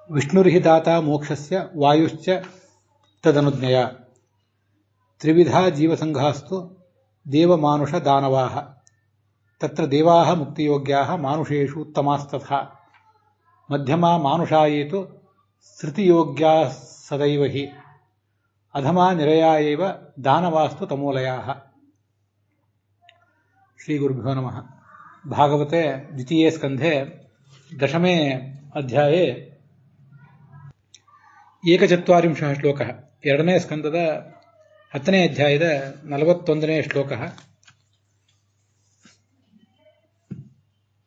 ವಿಷ್ಣುರ್ಹಿ ದಾತಾ ಮೋಕ್ಷಸ್ಯ ವಾಯುಶ್ಚ ತದನುಜ್ಞಯ ತ್ರಿವಿಧಾ ಜೀವಸಂಘಾಸ್ತು ದೇವಮಾನುಷ ದಾನವಾಃ ತತ್ರ ದೇವಾಃ ಮುಕ್ತಿಯೋಗ್ಯಾಃ ಮಾನುಷೇಷು ಉತ್ತಮಾಸ್ತಥಾ ಮಧ್ಯಮಾ ಮಾನುಷಾಯೇತು ಶ್ರುತಿಯೋಗ್ಯಾಃ ಸದೈವ ಹಿ ಅಧಮಾ ನಿರಯಾಯೈವ ದಾನವಾಸ್ತು ತಮೋಲಯಾಃ. ಶ್ರೀ ಗುರುಭ್ಯೋ ನಮಃ. ಭಾಗವತೆ ದ್ವಿತೀಯೇ ಸ್ಕಂಧೆ ದಶಮೇ ಅಧ್ಯಾಯೇ ಏಕಚತ್ವಾರಿಂಶಃ ಶ್ಲೋಕಃ. ಎರಡನೇ ಸ್ಕಂದದ 10ನೇ ಅಧ್ಯಾಯದ 41ನೇ ಶ್ಲೋಕಃ.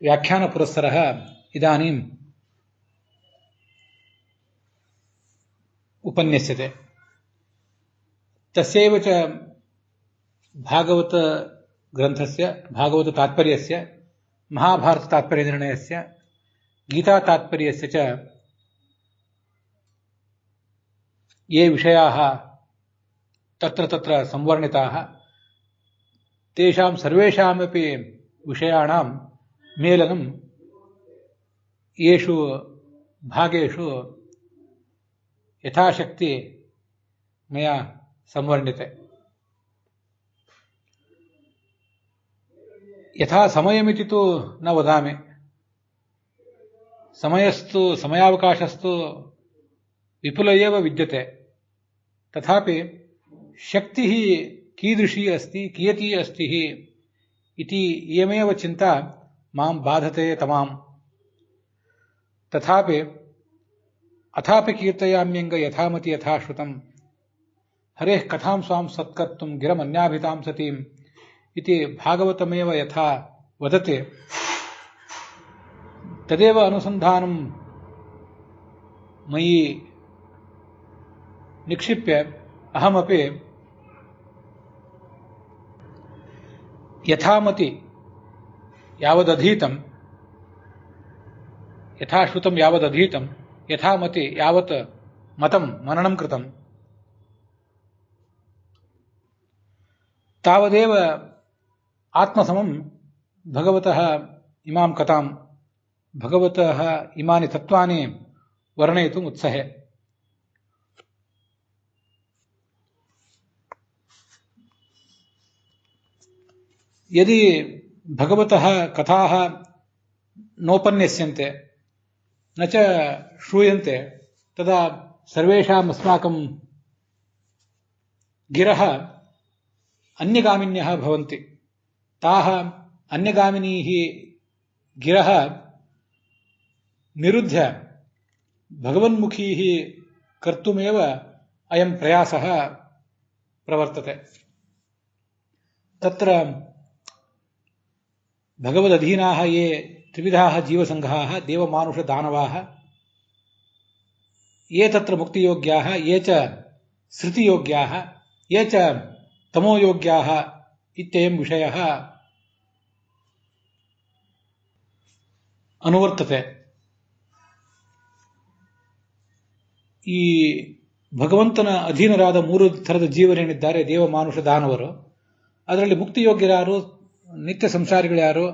ವ್ಯಾಖ್ಯಾನ ಪುರಸ್ಸರಃ ಇದಾನೀಂ ಉಪನ್ಯಸ್ಯತೆ. ತಸ್ಯೈವ ಚ ಭಾಗವತ ಗ್ರಂಥಸ್ಯ ಭಾಗವತ ತಾತ್ಪರ್ಯಸ್ಯ ಮಹಾಭಾರತ ತಾತ್ಪರ್ಯ ನಿರ್ಣಯಸ್ಯ ಗೀತಾ ತಾತ್ಪರ್ಯಸ್ಯ ಚ ये विषयाः तत्र तत्र संवर्णिताः तेषां सर्वेषामपि विषयाणां मेलनं येषु भागेषु यथाशक्ति मया संवर्णिते. यथा समयमिति तु न वदामि. समयस्तु समयावकाशस्तु विपुल एव विद्यते. तथापि शक्तिः कीदृशी अस्ति कियती अस्ति इति इयमेव चिन्ता मां बाधते तमाम्. तथापि अथापि कीर्तयाम्यङ्ग यथामति यथा श्रुतम् हरेः कथां स्वां सत्कर्तुं गिरमन्याभितां सतीम् इति भागवतमेव यथा वदति तदेव अनुसन्धानं मयि निक्षिप्य अहमपि यथामति यावदधीतं यथाश्रुतं यावदधीतं यथामति यावत् मतं मननं कृतं तावदेव आत्मसमं भगवतः इमां कथां भगवतः इमानि तत्त्वानि वर्णयितुम् उत्सहे. यदि भगवतः कथाः नोपन्यस्यन्ते न च श्रूयन्ते तदा सर्वेषाम् अस्माकं गिरः अन्यगामिन्यः भवन्ति. ताः अन्यगामिनीः गिरः निरुध्य भगवन्मुखीः कर्तुमेव अयं प्रयासः प्रवर्तते. तत्र भगवदधीनाः ये त्रिविधाः जीवसङ्घाः देवमानुषदानवाः ये तत्र मुक्तियोग्याः ये च श्रुतियोग्याः ये च तमोयोग्याः इत्ययं विषयः अनुवर्तते. ಈ ಭಗವಂತನ ಅಧೀನರಾದ 3 ಥರದ ಜೀವರೇನಿದ್ದಾರೆ ದೇವಮಾನುಷ ದಾನವರು, ಅದರಲ್ಲಿ ಮುಕ್ತಿಯೋಗ್ಯರ್ಯಾರು, ನಿತ್ಯ ಸಂಸಾರಿಗಳು ಯಾರು,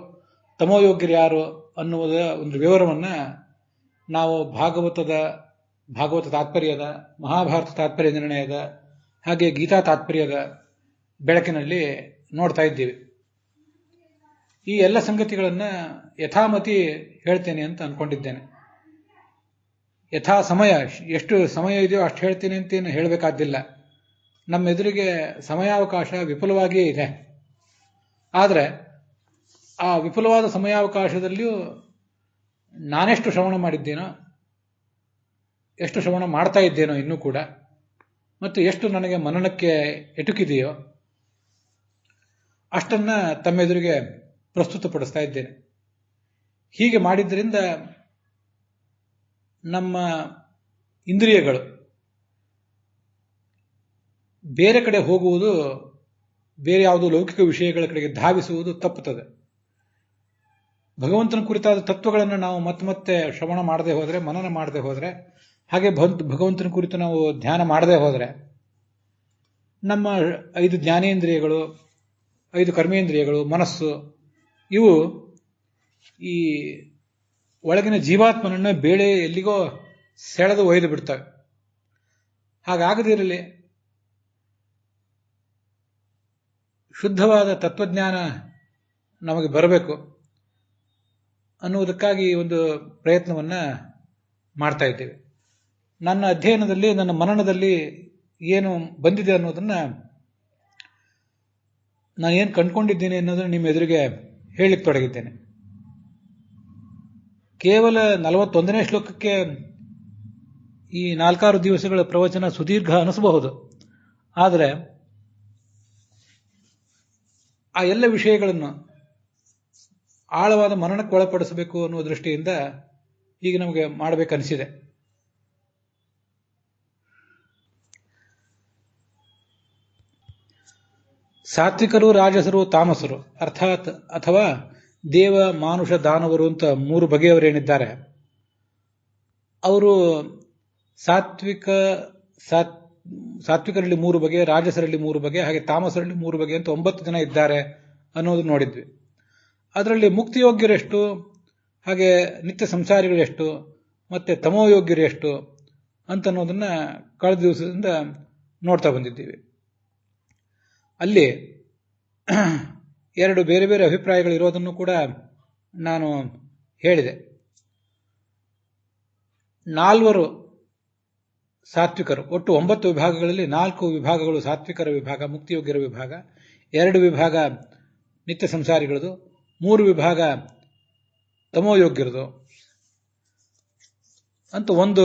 ತಮೋಯೋಗ್ಯರು ಯಾರು ಅನ್ನುವುದ ಒಂದು ವಿವರವನ್ನು ನಾವು ಭಾಗವತ ತಾತ್ಪರ್ಯದ, ಮಹಾಭಾರತ ತಾತ್ಪರ್ಯ ನಿರ್ಣಯದ ಹಾಗೆ ಗೀತಾ ತಾತ್ಪರ್ಯದ ಬೆಳಕಿನಲ್ಲಿ ನೋಡ್ತಾ ಇದ್ದೀವಿ. ಈ ಎಲ್ಲ ಸಂಗತಿಗಳನ್ನು ಯಥಾಮತಿ ಹೇಳ್ತೇನೆ ಅಂತ ಅಂದ್ಕೊಂಡಿದ್ದೇನೆ. ಯಥಾ ಸಮಯ, ಎಷ್ಟು ಸಮಯ ಇದೆಯೋ ಅಷ್ಟು ಹೇಳ್ತೀನಿ ಅಂತೇನು ಹೇಳಬೇಕಾದ್ದಿಲ್ಲ. ನಮ್ಮ ಎದುರಿಗೆ ಸಮಯಾವಕಾಶ ವಿಪುಲವಾಗಿಯೇ ಇದೆ. ಆದರೆ ಆ ವಿಪುಲವಾದ ಸಮಯಾವಕಾಶದಲ್ಲಿಯೂ ನಾನೆಷ್ಟು ಶ್ರವಣ ಮಾಡಿದ್ದೇನೋ, ಎಷ್ಟು ಶ್ರವಣ ಮಾಡ್ತಾ ಇದ್ದೇನೋ ಇನ್ನೂ ಕೂಡ, ಮತ್ತು ಎಷ್ಟು ನನಗೆ ಮನನಕ್ಕೆ ಎಟುಕಿದೆಯೋ ಅಷ್ಟನ್ನು ತಮ್ಮೆದುರಿಗೆ ಪ್ರಸ್ತುತಪಡಿಸ್ತಾ ಇದ್ದೇನೆ. ಹೀಗೆ ಮಾಡಿದ್ದರಿಂದ ನಮ್ಮ ಇಂದ್ರಿಯಗಳು ಬೇರೆ ಕಡೆ ಹೋಗುವುದು, ಬೇರೆ ಯಾವುದೋ ಲೌಕಿಕ ವಿಷಯಗಳ ಕಡೆಗೆ ಧಾವಿಸುವುದು ತಪ್ಪುತ್ತದೆ. ಭಗವಂತನ ಕುರಿತಾದ ತತ್ವಗಳನ್ನು ನಾವು ಮತ್ತೆ ಶ್ರವಣ ಮಾಡದೆ ಹೋದರೆ, ಮನನ ಮಾಡದೆ ಹೋದರೆ, ಹಾಗೆ ಭಗವಂತನ ಕುರಿತು ನಾವು ಧ್ಯಾನ ಮಾಡದೆ ಹೋದರೆ ನಮ್ಮ 5 ಜ್ಞಾನೇಂದ್ರಿಯಗಳು, 5 ಕರ್ಮೇಂದ್ರಿಯಗಳು, ಮನಸ್ಸು, ಇವು ಈ ಒಳಗಿನ ಜೀವಾತ್ಮನನ್ನು ಬೇಳೆ ಎಲ್ಲಿಗೋ ಸೆಳೆದು ಒಯ್ದು ಬಿಡ್ತವೆ. ಹಾಗಾಗದಿರಲಿ, ಶುದ್ಧವಾದ ತತ್ವಜ್ಞಾನ ನಮಗೆ ಬರಬೇಕು ಅನ್ನುವುದಕ್ಕಾಗಿ ಈ ಒಂದು ಪ್ರಯತ್ನವನ್ನು ಮಾಡ್ತಾ ಇದ್ದೇವೆ. ನನ್ನ ಅಧ್ಯಯನದಲ್ಲಿ, ನನ್ನ ಮನನದಲ್ಲಿ ಏನು ಬಂದಿದೆ ಅನ್ನೋದನ್ನು, ನಾನು ಏನು ಕಂಡುಕೊಂಡಿದ್ದೇನೆ ಅನ್ನೋದನ್ನು ನಿಮ್ಮ ಎದುರಿಗೆ ಹೇಳಲಿಕ್ಕೆ ತೊಡಗಿದ್ದೇನೆ. ಕೇವಲ 41ನೇ ಶ್ಲೋಕಕ್ಕೆ ಈ 4-6 ದಿವಸಗಳ ಪ್ರವಚನ ಸುದೀರ್ಘ ಅನಿಸಬಹುದು. ಆದರೆ ಆ ಎಲ್ಲ ವಿಷಯಗಳನ್ನು ಆಳವಾದ ಮನನಕ್ಕೆ ಒಳಪಡಿಸಬೇಕು ಅನ್ನುವ ದೃಷ್ಟಿಯಿಂದ ಈಗ ನಮಗೆ ಮಾಡಬೇಕನಿಸಿದೆ. ಸಾತ್ವಿಕರು, ರಾಜಸರು, ತಾಮಸರು, ಅರ್ಥಾತ್ ಅಥವಾ ದೇವ, ಮಾನುಷ, ದಾನವರು ಅಂತ 3 ಬಗೆಯವರೇನಿದ್ದಾರೆ, ಅವರು ಸಾತ್ವಿಕರಲ್ಲಿ 3 ಬಗೆ, ರಾಜಸರಲ್ಲಿ 3 ಬಗೆ, ಹಾಗೆ ತಾಮಸರಲ್ಲಿ 3 ಬಗೆ ಅಂತ 9 ಜನ ಇದ್ದಾರೆ ಅನ್ನೋದು ನೋಡಿದ್ವಿ. ಅದರಲ್ಲಿ ಮುಕ್ತಿಯೋಗ್ಯರೆಷ್ಟು, ಹಾಗೆ ನಿತ್ಯ ಸಂಸಾರಿಗಳೆಷ್ಟು, ಮತ್ತೆ ತಮೋಯೋಗ್ಯರು ಎಷ್ಟು ಅಂತ ಅನ್ನೋದನ್ನ ಕಳೆದ ದಿವಸದಿಂದ ನೋಡ್ತಾ ಬಂದಿದ್ದೀವಿ. ಅಲ್ಲಿ 2 ಬೇರೆ ಬೇರೆ ಅಭಿಪ್ರಾಯಗಳಿರೋದನ್ನು ಕೂಡ ನಾನು ಹೇಳಿದೆ. 4 ಸಾತ್ವಿಕರು, ಒಟ್ಟು 9 ವಿಭಾಗಗಳಲ್ಲಿ 4 ವಿಭಾಗಗಳು ಸಾತ್ವಿಕರ ವಿಭಾಗ, ಮುಕ್ತಿಯೋಗ್ಯರ ವಿಭಾಗ, 2 ವಿಭಾಗ ನಿತ್ಯ ಸಂಸಾರಿಗಳದು, 3 ವಿಭಾಗ ತಮೋಯೋಗ್ಯರದು ಅಂತ ಒಂದು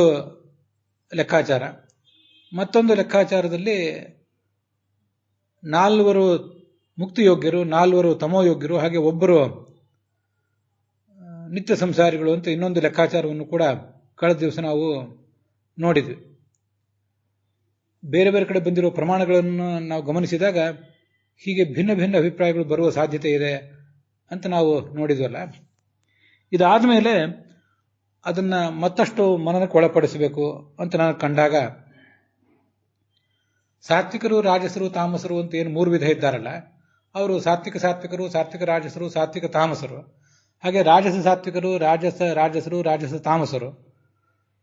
ಲೆಕ್ಕಾಚಾರ. ಮತ್ತೊಂದು ಲೆಕ್ಕಾಚಾರದಲ್ಲಿ 4 ಮುಕ್ತಿಯೋಗ್ಯರು, 4 ತಮೋಯೋಗ್ಯರು, ಹಾಗೆ 1 ನಿತ್ಯ ಸಂಸಾರಿಗಳು ಅಂತ ಇನ್ನೊಂದು ಲೆಕ್ಕಾಚಾರವನ್ನು ಕೂಡ ಕಳೆದ ದಿವಸ ನಾವು ನೋಡಿದ್ವಿ. ಬೇರೆ ಬೇರೆ ಕಡೆ ಬಂದಿರುವ ಪ್ರಮಾಣಗಳನ್ನು ನಾವು ಗಮನಿಸಿದಾಗ ಹೀಗೆ ಭಿನ್ನ ಭಿನ್ನ ಅಭಿಪ್ರಾಯಗಳು ಬರುವ ಸಾಧ್ಯತೆ ಇದೆ ಅಂತ ನಾವು ನೋಡಿದ್ವಲ್ಲ. ಇದಾದ ಮೇಲೆ ಅದನ್ನ ಮತ್ತಷ್ಟು ಮನನಕ್ಕೆ ಒಳಪಡಿಸಬೇಕು ಅಂತ ನಾನು ಕಂಡಾಗ, ಸಾತ್ವಿಕರು, ರಾಜಸರು, ತಾಮಸರು ಅಂತ ಏನು 3 ವಿಧ ಇದ್ದಾರಲ್ಲ, ಅವರು ಸಾತ್ವಿಕರು, ಸಾತ್ವಿಕ ರಾಜಸರು, ಸಾತ್ವಿಕ ತಾಮಸರು, ಹಾಗೆ ರಾಜಸ ಸಾತ್ವಿಕರು, ರಾಜಸರು, ರಾಜಸ ತಾಮಸರು,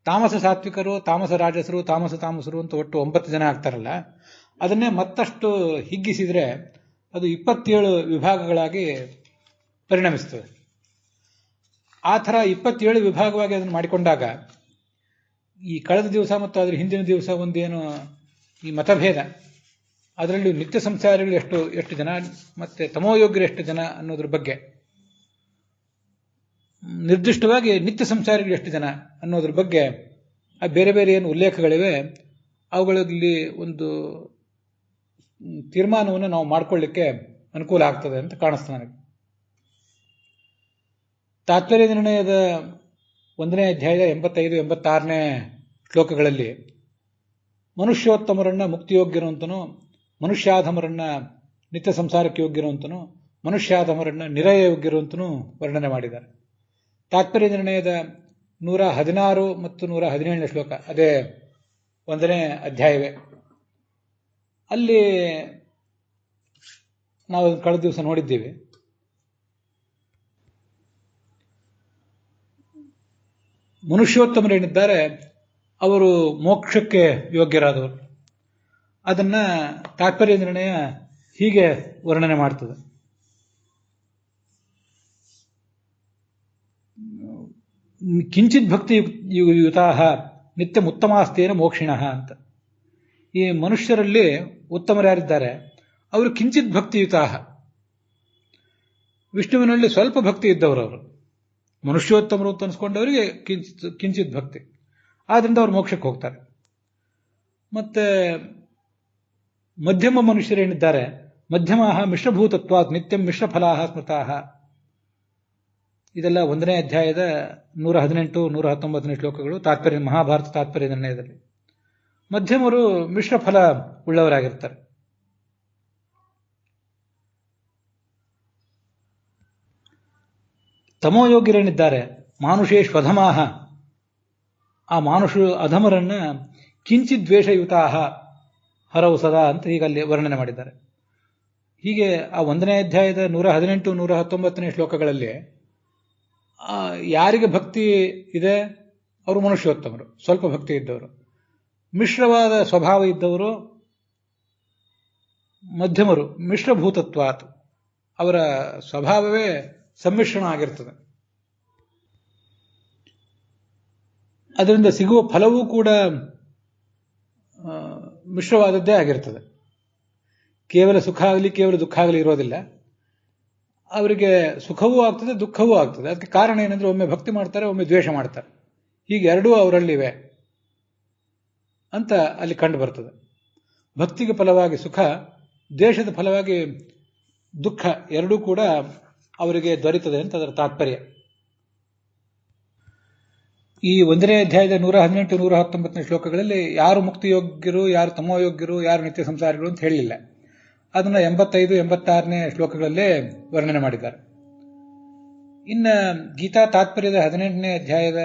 ತಾಮಸ ಸಾತ್ವಿಕರು, ತಾಮಸ ರಾಜಸರು, ತಾಮಸ ತಾಮಸರು ಅಂತ ಒಟ್ಟು 9 ಜನ ಆಗ್ತಾರಲ್ಲ, ಅದನ್ನೇ ಮತ್ತಷ್ಟು ಹಿಗ್ಗಿಸಿದ್ರೆ ಅದು 27 ವಿಭಾಗಗಳಾಗಿ ಪರಿಣಮಿಸ್ತದೆ. ಆ ಥರ 27 ವಿಭಾಗವಾಗಿ ಅದನ್ನು ಮಾಡಿಕೊಂಡಾಗ ಈ ಕಳೆದ ದಿವಸ ಮತ್ತು ಅದರ ಹಿಂದಿನ ದಿವಸ ಒಂದೇನು ಈ ಮತಭೇದ, ಅದರಲ್ಲಿ ನಿತ್ಯ ಸಂಸಾರಿಗಳು ಎಷ್ಟು ಜನ ಮತ್ತೆ ತಮೋಯೋಗ್ಯರು ಎಷ್ಟು ಜನ ಅನ್ನೋದ್ರ ಬಗ್ಗೆ, ನಿರ್ದಿಷ್ಟವಾಗಿ ನಿತ್ಯ ಸಂಸಾರಿಗಳು ಎಷ್ಟು ಜನ ಅನ್ನೋದ್ರ ಬಗ್ಗೆ ಆ ಬೇರೆ ಬೇರೆ ಏನು ಉಲ್ಲೇಖಗಳಿವೆ ಅವುಗಳಲ್ಲಿ ಒಂದು ತೀರ್ಮಾನವನ್ನು ನಾವು ಮಾಡಿಕೊಳ್ಳಿಕ್ಕೆ ಅನುಕೂಲ ಆಗ್ತದೆ ಅಂತ ಕಾಣಿಸ್ತದೆ ನನಗೆ. ತಾತ್ಪರ್ಯ ನಿರ್ಣಯದ 1ನೇ ಅಧ್ಯಾಯದ 85-86ನೇ ಶ್ಲೋಕಗಳಲ್ಲಿ ಮನುಷ್ಯೋತ್ತಮರನ್ನ ಮುಕ್ತಿಯೋಗ್ಯರು ಅಂತನೂ, ಮನುಷ್ಯಾಧಮರನ್ನ ನಿತ್ಯ ಸಂಸಾರಕ್ಕೆ ಯೋಗ್ಯರು ಅಂತನೂ, ಮನುಷ್ಯಾಧಮರನ್ನ ನಿರಯೋಗ್ಯರು ಅಂತನೂ ವರ್ಣನೆ ಮಾಡಿದ್ದಾರೆ. ತಾತ್ಪರ್ಯ ನಿರ್ಣಯದ 116 ಮತ್ತು 117ನೇ ಶ್ಲೋಕ, ಅದೇ 1ನೇ ಅಧ್ಯಾಯವೇ, ಅಲ್ಲಿ ನಾವು ಕಳೆದ ದಿವಸ ನೋಡಿದ್ದೀವಿ. ಮನುಷ್ಯೋತ್ತಮರೇನಿದ್ದಾರೆ ಅವರು ಮೋಕ್ಷಕ್ಕೆ ಯೋಗ್ಯರಾದವರು. ಅದನ್ನ ತಾತ್ಪರ್ಯ ನಿರ್ಣಯ ಹೀಗೆ ವರ್ಣನೆ ಮಾಡ್ತದೆ. ಕಿಂಚಿತ್ ಭಕ್ತಿ ಯುತಾಹ ನಿತ್ಯ ಉತ್ತಮಾಸ್ತೇನ ಮೋಕ್ಷಿಣಃ ಅಂತ. ಈ ಮನುಷ್ಯರಲ್ಲಿ ಉತ್ತಮರ್ಯಾರಿದ್ದಾರೆ ಅವರು ಕಿಂಚಿತ್ ಭಕ್ತಿಯುತಾಹ, ವಿಷ್ಣುವಿನಲ್ಲಿ ಸ್ವಲ್ಪ ಭಕ್ತಿ ಇದ್ದವರು. ಅವರು ಮನುಷ್ಯೋತ್ತಮರು ಅಂತ ಅನ್ಸ್ಕೊಂಡವರಿಗೆ ಕಿಂಚಿತ್ ಭಕ್ತಿ, ಆದ್ರಿಂದ ಅವ್ರು ಮೋಕ್ಷಕ್ಕೆ ಹೋಗ್ತಾರೆ. ಮತ್ತೆ ಮಧ್ಯಮ ಮನುಷ್ಯರೇನಿದ್ದಾರೆ, ಮಧ್ಯಮ ಮಿಶ್ರಭೂತತ್ವಾತ್ ನಿತ್ಯಂ ಮಿಶ್ರಫಲಾಹ ಸ್ಮೃತಾಹ, ಇದೆಲ್ಲ 1ನೇ ಅಧ್ಯಾಯದ 118-119ನೇ ಶ್ಲೋಕಗಳು ತಾತ್ಪರ್ಯ, ಮಹಾಭಾರತ ತಾತ್ಪರ್ಯ ನಿರ್ಣಯದಲ್ಲಿ. ಮಧ್ಯಮರು ಮಿಶ್ರಫಲ ಉಳ್ಳವರಾಗಿರ್ತಾರೆ. ತಮೋಯೋಗ್ಯರೇನಿದ್ದಾರೆ ಮಾನುಷೇಶ್ವಧಮಾಹ, ಆ ಅಧಮರನ್ನ ಕಿಂಚಿತ್ ದ್ವೇಷಯುತಾಹ ಹರವು ಸದಾ ಅಂತ ಹೀಗಲ್ಲಿ ವರ್ಣನೆ ಮಾಡಿದ್ದಾರೆ. ಹೀಗೆ ಆ 1ನೇ ಅಧ್ಯಾಯದ 118-119ನೇ ಶ್ಲೋಕಗಳಲ್ಲಿ ಯಾರಿಗೆ ಭಕ್ತಿ ಇದೆ ಅವರು ಮನುಷ್ಯೋತ್ತಮರು, ಸ್ವಲ್ಪ ಭಕ್ತಿ ಇದ್ದವರು. ಮಿಶ್ರವಾದ ಸ್ವಭಾವ ಇದ್ದವರು ಮಧ್ಯಮರು, ಮಿಶ್ರಭೂತತ್ವಾತ್, ಅವರ ಸ್ವಭಾವವೇ ಸಮ್ಮಿಶ್ರಣ ಆಗಿರ್ತದೆ. ಅದರಿಂದ ಸಿಗುವ ಫಲವೂ ಕೂಡ ಮಿಶ್ರವಾದದ್ದೇ ಆಗಿರ್ತದೆ. ಕೇವಲ ಸುಖ ಆಗಲಿ ಕೇವಲ ದುಃಖ ಆಗಲಿ ಇರೋದಿಲ್ಲ. ಅವರಿಗೆ ಸುಖವೂ ಆಗ್ತದೆ, ದುಃಖವೂ ಆಗ್ತದೆ. ಅದಕ್ಕೆ ಕಾರಣ ಏನಂದ್ರೆ ಒಮ್ಮೆ ಭಕ್ತಿ ಮಾಡ್ತಾರೆ, ಒಮ್ಮೆ ದ್ವೇಷ ಮಾಡ್ತಾರೆ. ಹೀಗೆ ಎರಡೂ ಅವರಲ್ಲಿವೆ ಅಂತ ಅಲ್ಲಿ ಕಂಡು ಬರ್ತದೆ. ಭಕ್ತಿಗೆ ಫಲವಾಗಿ ಸುಖ, ದ್ವೇಷದ ಫಲವಾಗಿ ದುಃಖ ಎರಡೂ ಕೂಡ ಅವರಿಗೆ ದೊರೆತದೆ ಅಂತ ಅದರ ತಾತ್ಪರ್ಯ. ಈ 1ನೇ ಅಧ್ಯಾಯದ 118, 119 ಶ್ಲೋಕಗಳಲ್ಲಿ ಯಾರು ಮುಕ್ತಿಯೋಗ್ಯರು, ಯಾರು ತಮೋಯೋಗ್ಯರು, ಯಾರು ನಿತ್ಯ ಸಂಸಾರಿಗಳು ಅಂತ ಹೇಳಲಿಲ್ಲ. ಅದನ್ನು 85, 86ನೇ ಶ್ಲೋಕಗಳಲ್ಲೇ ವರ್ಣನೆ ಮಾಡಿದ್ದಾರೆ. ಇನ್ನು ಗೀತಾ ತಾತ್ಪರ್ಯದ 18ನೇ ಅಧ್ಯಾಯದ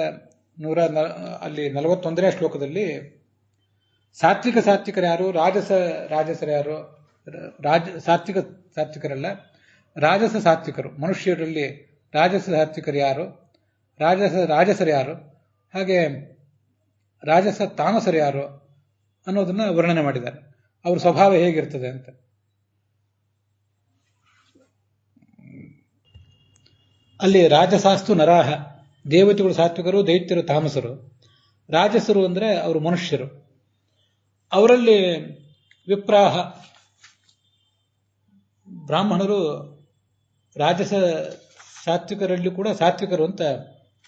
ಅಲ್ಲಿ 41ನೇ ಶ್ಲೋಕದಲ್ಲಿ ಸಾತ್ವಿಕರು ಯಾರು, ರಾಜಸರು ಸಾತ್ವಿಕರಲ್ಲ, ರಾಜಸ ಸಾತ್ವಿಕರು, ಮನುಷ್ಯರಲ್ಲಿ ರಾಜಸ ಸಾತ್ವಿಕರು ಯಾರು, ರಾಜಸರು ಯಾರು, ಹಾಗೆ ರಾಜಸ ತಾಮಸರು ಯಾರು ಅನ್ನೋದನ್ನ ವರ್ಣನೆ ಮಾಡಿದ್ದಾರೆ. ಅವ್ರ ಸ್ವಭಾವ ಹೇಗಿರ್ತದೆ ಅಂತ. ಅಲ್ಲಿ ರಾಜಸಾಸ್ತು ನರಾಹ, ದೇವತೆಗಳು ಸಾತ್ವಿಕರು, ದೈತ್ಯರು ತಾಮಸರು. ರಾಜಸರು ಅಂದ್ರೆ ಅವರು ಮನುಷ್ಯರು. ಅವರಲ್ಲಿ ವಿಪ್ರಾಹ, ಬ್ರಾಹ್ಮಣರು ರಾಜಸ ಸಾತ್ವಿಕರಲ್ಲಿ ಕೂಡ ಸಾತ್ವಿಕರು ಅಂತ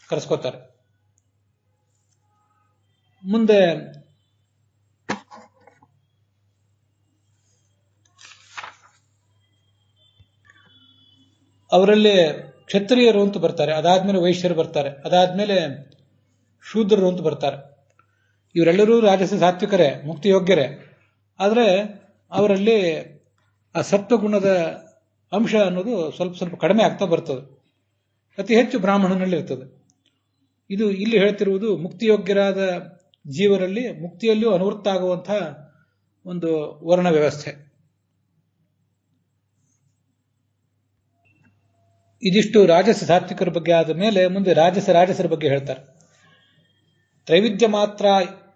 ಕರೆಸ್ಕೋತಾರೆ. ಮುಂದೆ ಅವರಲ್ಲಿ ಕ್ಷತ್ರಿಯರು ಅಂತ ಬರ್ತಾರೆ, ಅದಾದ್ಮೇಲೆ ವೈಶ್ಯರು ಬರ್ತಾರೆ, ಅದಾದ್ಮೇಲೆ ಶೂದ್ರರು ಅಂತ ಬರ್ತಾರೆ. ಇವರೆಲ್ಲರೂ ರಾಜಸ ಸಾತ್ವಿಕರೇ, ಮುಕ್ತಿಯೋಗ್ಯರೇ. ಆದರೆ ಅವರಲ್ಲಿ ಆ ಸತ್ವಗುಣದ ಅಂಶ ಅನ್ನೋದು ಸ್ವಲ್ಪ ಸ್ವಲ್ಪ ಕಡಿಮೆ ಆಗ್ತಾ ಬರ್ತದೆ. ಅತಿ ಹೆಚ್ಚು ಬ್ರಾಹ್ಮಣನಲ್ಲಿ ಇರ್ತದೆ. ಇದು ಇಲ್ಲಿ ಹೇಳ್ತಿರುವುದು ಮುಕ್ತಿಯೋಗ್ಯರಾದ ಜೀವರಲ್ಲಿ ಮುಕ್ತಿಯಲ್ಲಿಯೂ ಅನುವೃತ್ತ ಆಗುವಂತಹ ಒಂದು ವರ್ಣ ವ್ಯವಸ್ಥೆ. ಇದಿಷ್ಟು ರಾಜಸ ಸಾತ್ವಿಕರ ಬಗ್ಗೆ ಆದ ಮೇಲೆ ಮುಂದೆ ರಾಜಸರ ಬಗ್ಗೆ ಹೇಳ್ತಾರೆ. ತ್ರೈವಿಧ್ಯ ಮಾತ್ರ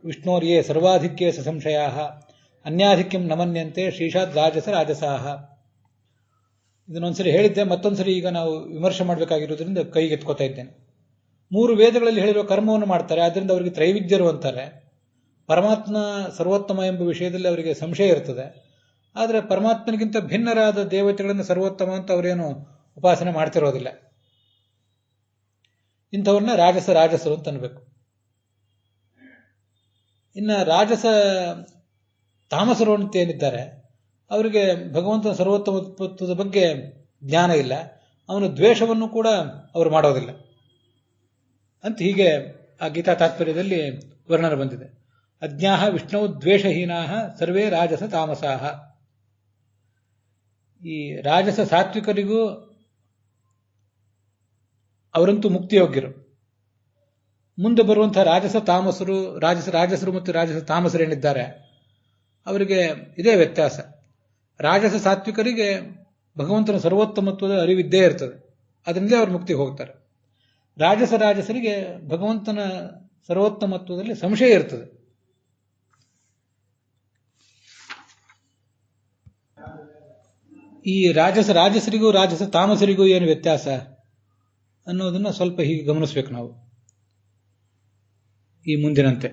ವಿಷ್ಣೋರ್ಯೇ ಸರ್ವಾಧಿಕ್ಯೇ ಸಂಶಯ ಅನ್ಯಾಧಿಕ್ಯಂ ನಮನ್ಯಂತೆ ಶ್ರೀಷಾದ್ ರಾಜಸಾಹ. ಇದನ್ನೊಂದ್ಸರಿ ಹೇಳಿದ್ದೆ, ಮತ್ತೊಂದ್ಸರಿ ಈಗ ನಾವು ವಿಮರ್ಶೆ ಮಾಡಬೇಕಾಗಿರೋದ್ರಿಂದ ಕೈಗೆತ್ಕೋತಾ ಇದ್ದೇನೆ. 3 ವೇದಗಳಲ್ಲಿ ಹೇಳಿರುವ ಕರ್ಮವನ್ನು ಮಾಡ್ತಾರೆ, ಆದ್ದರಿಂದ ಅವರಿಗೆ ತ್ರೈವಿಧ್ಯರು ಅಂತಾರೆ. ಪರಮಾತ್ಮ ಸರ್ವೋತ್ತಮ ಎಂಬ ವಿಷಯದಲ್ಲಿ ಅವರಿಗೆ ಸಂಶಯ ಇರ್ತದೆ. ಆದರೆ ಪರಮಾತ್ಮನಿಗಿಂತ ಭಿನ್ನರಾದ ದೇವತೆಗಳನ್ನು ಸರ್ವೋತ್ತಮ ಅಂತ ಅವರೇನು ಉಪಾಸನೆ ಮಾಡ್ತಿರೋದಿಲ್ಲ. ಇಂಥವ್ರನ್ನ ರಾಜಸರು ಅಂತ ಅನ್ಬೇಕು. ಇನ್ನು ತಾಮಸರು ಅಂತ ಏನಿದ್ದಾರೆ ಅವರಿಗೆ ಭಗವಂತನ ಸರ್ವೋತ್ತಮತ್ವದ ಬಗ್ಗೆ ಜ್ಞಾನ ಇಲ್ಲ, ಅವನ ದ್ವೇಷವನ್ನು ಕೂಡ ಅವರು ಮಾಡೋದಿಲ್ಲ ಅಂತ ಹೀಗೆ ಆ ಗೀತಾ ತಾತ್ಪರ್ಯದಲ್ಲಿ ವರ್ಣನೆ ಬಂದಿದೆ. ಅಜ್ಞಾಹ ವಿಷ್ಣು ದ್ವೇಷಹೀನಾಹ ಸರ್ವೇ ರಾಜಸ ತಾಮಸಾಹ. ಈ ರಾಜಸ ಸಾತ್ವಿಕರಿಗೂ ಅವರಂತೂ ಮುಕ್ತಿಯೋಗ್ಯರು. ಮುಂದೆ ಬರುವಂತಹ ರಾಜಸರು ಮತ್ತು ರಾಜಸ ತಾಮಸರು ಏನಿದ್ದಾರೆ ಅವರಿಗೆ ಇದೇ ವ್ಯತ್ಯಾಸ. ರಾಜಸ ಸಾತ್ವಿಕರಿಗೆ ಭಗವಂತನ ಸರ್ವೋತ್ತಮತ್ವದ ಅರಿವಿದ್ದೇ ಇರ್ತದೆ, ಅದರಿಂದಲೇ ಅವರು ಮುಕ್ತಿಗೆ ಹೋಗ್ತಾರೆ. ರಾಜಸರಿಗೆ ಭಗವಂತನ ಸರ್ವೋತ್ತಮತ್ವದಲ್ಲಿ ಸಂಶಯ ಇರ್ತದೆ. ಈ ರಾಜಸರಿಗೂ ರಾಜಸ ತಾಮಸರಿಗೂ ಏನು ವ್ಯತ್ಯಾಸ ಅನ್ನೋದನ್ನ ಸ್ವಲ್ಪ ಹೀಗೆ ಗಮನಿಸ್ಬೇಕು ನಾವು ಈ ಮುಂದಿನಂತೆ.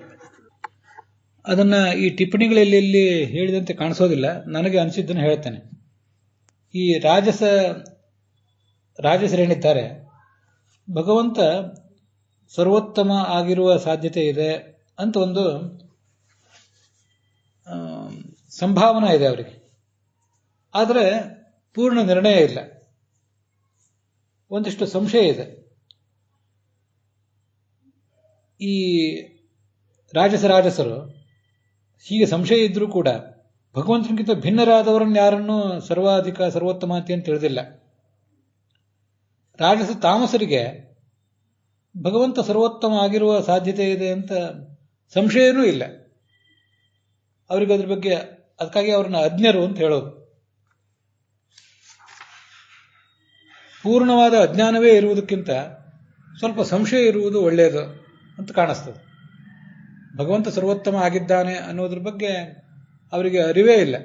ಅದನ್ನ ಈ ಟಿಪ್ಪಣಿಗಳಲ್ಲಿ ಹೇಳಿದಂತೆ ಕಾಣಿಸೋದಿಲ್ಲ, ನನಗೆ ಅನಿಸಿದ್ದನ್ನು ಹೇಳ್ತೇನೆ. ಈ ರಾಜಸರೇನಿದ್ದಾರೆ ಭಗವಂತ ಸರ್ವೋತ್ತಮ ಆಗಿರುವ ಸಾಧ್ಯತೆ ಇದೆ ಅಂತ ಒಂದು ಸಂಭಾವನಾ ಇದೆ ಅವರಿಗೆ. ಆದರೆ ಪೂರ್ಣ ನಿರ್ಣಯ ಇಲ್ಲ, ಒಂದಿಷ್ಟು ಸಂಶಯ ಇದೆ. ಈ ರಾಜಸರು ಹೀಗೆ ಸಂಶಯ ಇದ್ರೂ ಕೂಡ ಭಗವಂತನಿಗಿಂತ ಭಿನ್ನರಾದವರನ್ನು ಯಾರನ್ನೂ ಸರ್ವೋತ್ತಮ ಅಂತ ತಿಳಿದಿಲ್ಲ. ರಾಜಸ ತಾಮಸರಿಗೆ ಭಗವಂತ ಸರ್ವೋತ್ತಮ ಆಗಿರುವ ಸಾಧ್ಯತೆ ಇದೆ ಅಂತ ಸಂಶಯನೂ ಇಲ್ಲ. ಅವರಿಗೆ ಅದ್ರ ಬಗ್ಗೆ, ಅದಕ್ಕಾಗಿ ಅವ್ರನ್ನ ಅಜ್ಞರು ಅಂತ ಹೇಳೋದು. ಪೂರ್ಣವಾದ ಅಜ್ಞಾನವೇ ಇರುವುದಕ್ಕಿಂತ ಸ್ವಲ್ಪ ಸಂಶಯ ಇರುವುದು ಒಳ್ಳೆಯದು ಅಂತ ಕಾಣಿಸ್ತದೆ. ಭಗವಂತ ಸರ್ವೋತ್ತಮ ಆಗಿದ್ದಾನೆ ಅನ್ನೋದ್ರ ಬಗ್ಗೆ ಅವರಿಗೆ ಅರಿವೇ ಇಲ್ಲ.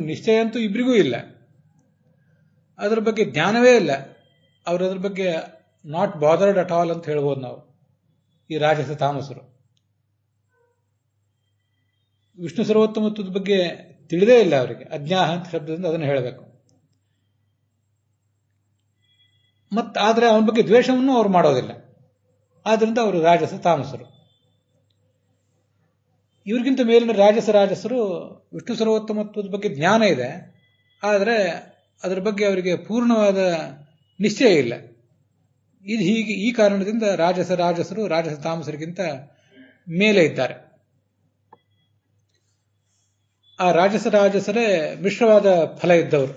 ನಿಶ್ಚಯ ಅಂತೂ ಇಬ್ಬರಿಗೂ ಇಲ್ಲ. ಅದರ ಬಗ್ಗೆ ಜ್ಞಾನವೇ ಇಲ್ಲ. ಅವರು ಅದ್ರ ಬಗ್ಗೆ ನಾಟ್ ಬಾದರ್ಡ್ ಅಟ್ ಆಲ್ ಅಂತ ಹೇಳ್ಬೋದು ನಾವು, ಈ ರಾಜಸ ತಾಮಸರು. ವಿಷ್ಣು ಸರ್ವೋತ್ತಮತ್ವದ ಬಗ್ಗೆ ತಿಳಿದೇ ಇಲ್ಲ ಅವರಿಗೆ. ಅಜ್ಞಾಹ ಅಂತ ಶಬ್ದದಿಂದ ಅದನ್ನು ಹೇಳಬೇಕು. ಆದರೆ ಅವನ ಬಗ್ಗೆ ದ್ವೇಷವನ್ನು ಅವ್ರು ಮಾಡೋದಿಲ್ಲ. ಆದ್ರಿಂದ ಅವರು ರಾಜಸ ತಾಮಸರು. ಇವ್ರಿಗಿಂತ ಮೇಲಿನ ರಾಜಸರು ವಿಷ್ಣು ಸರ್ವೋತ್ತಮತ್ವದ ಬಗ್ಗೆ ಜ್ಞಾನ ಇದೆ, ಆದರೆ ಅದರ ಬಗ್ಗೆ ಅವರಿಗೆ ಪೂರ್ಣವಾದ ನಿಶ್ಚಯ ಇಲ್ಲ. ಇದು ಹೀಗೆ, ಈ ಕಾರಣದಿಂದ ರಾಜಸರು ರಾಜಸ ತಾಮಸರಿಗಿಂತ ಮೇಲೆ ಇದ್ದಾರೆ. ಆ ರಾಜಸರೇ ಮಿಶ್ರವಾದ ಫಲ ಇದ್ದವರು,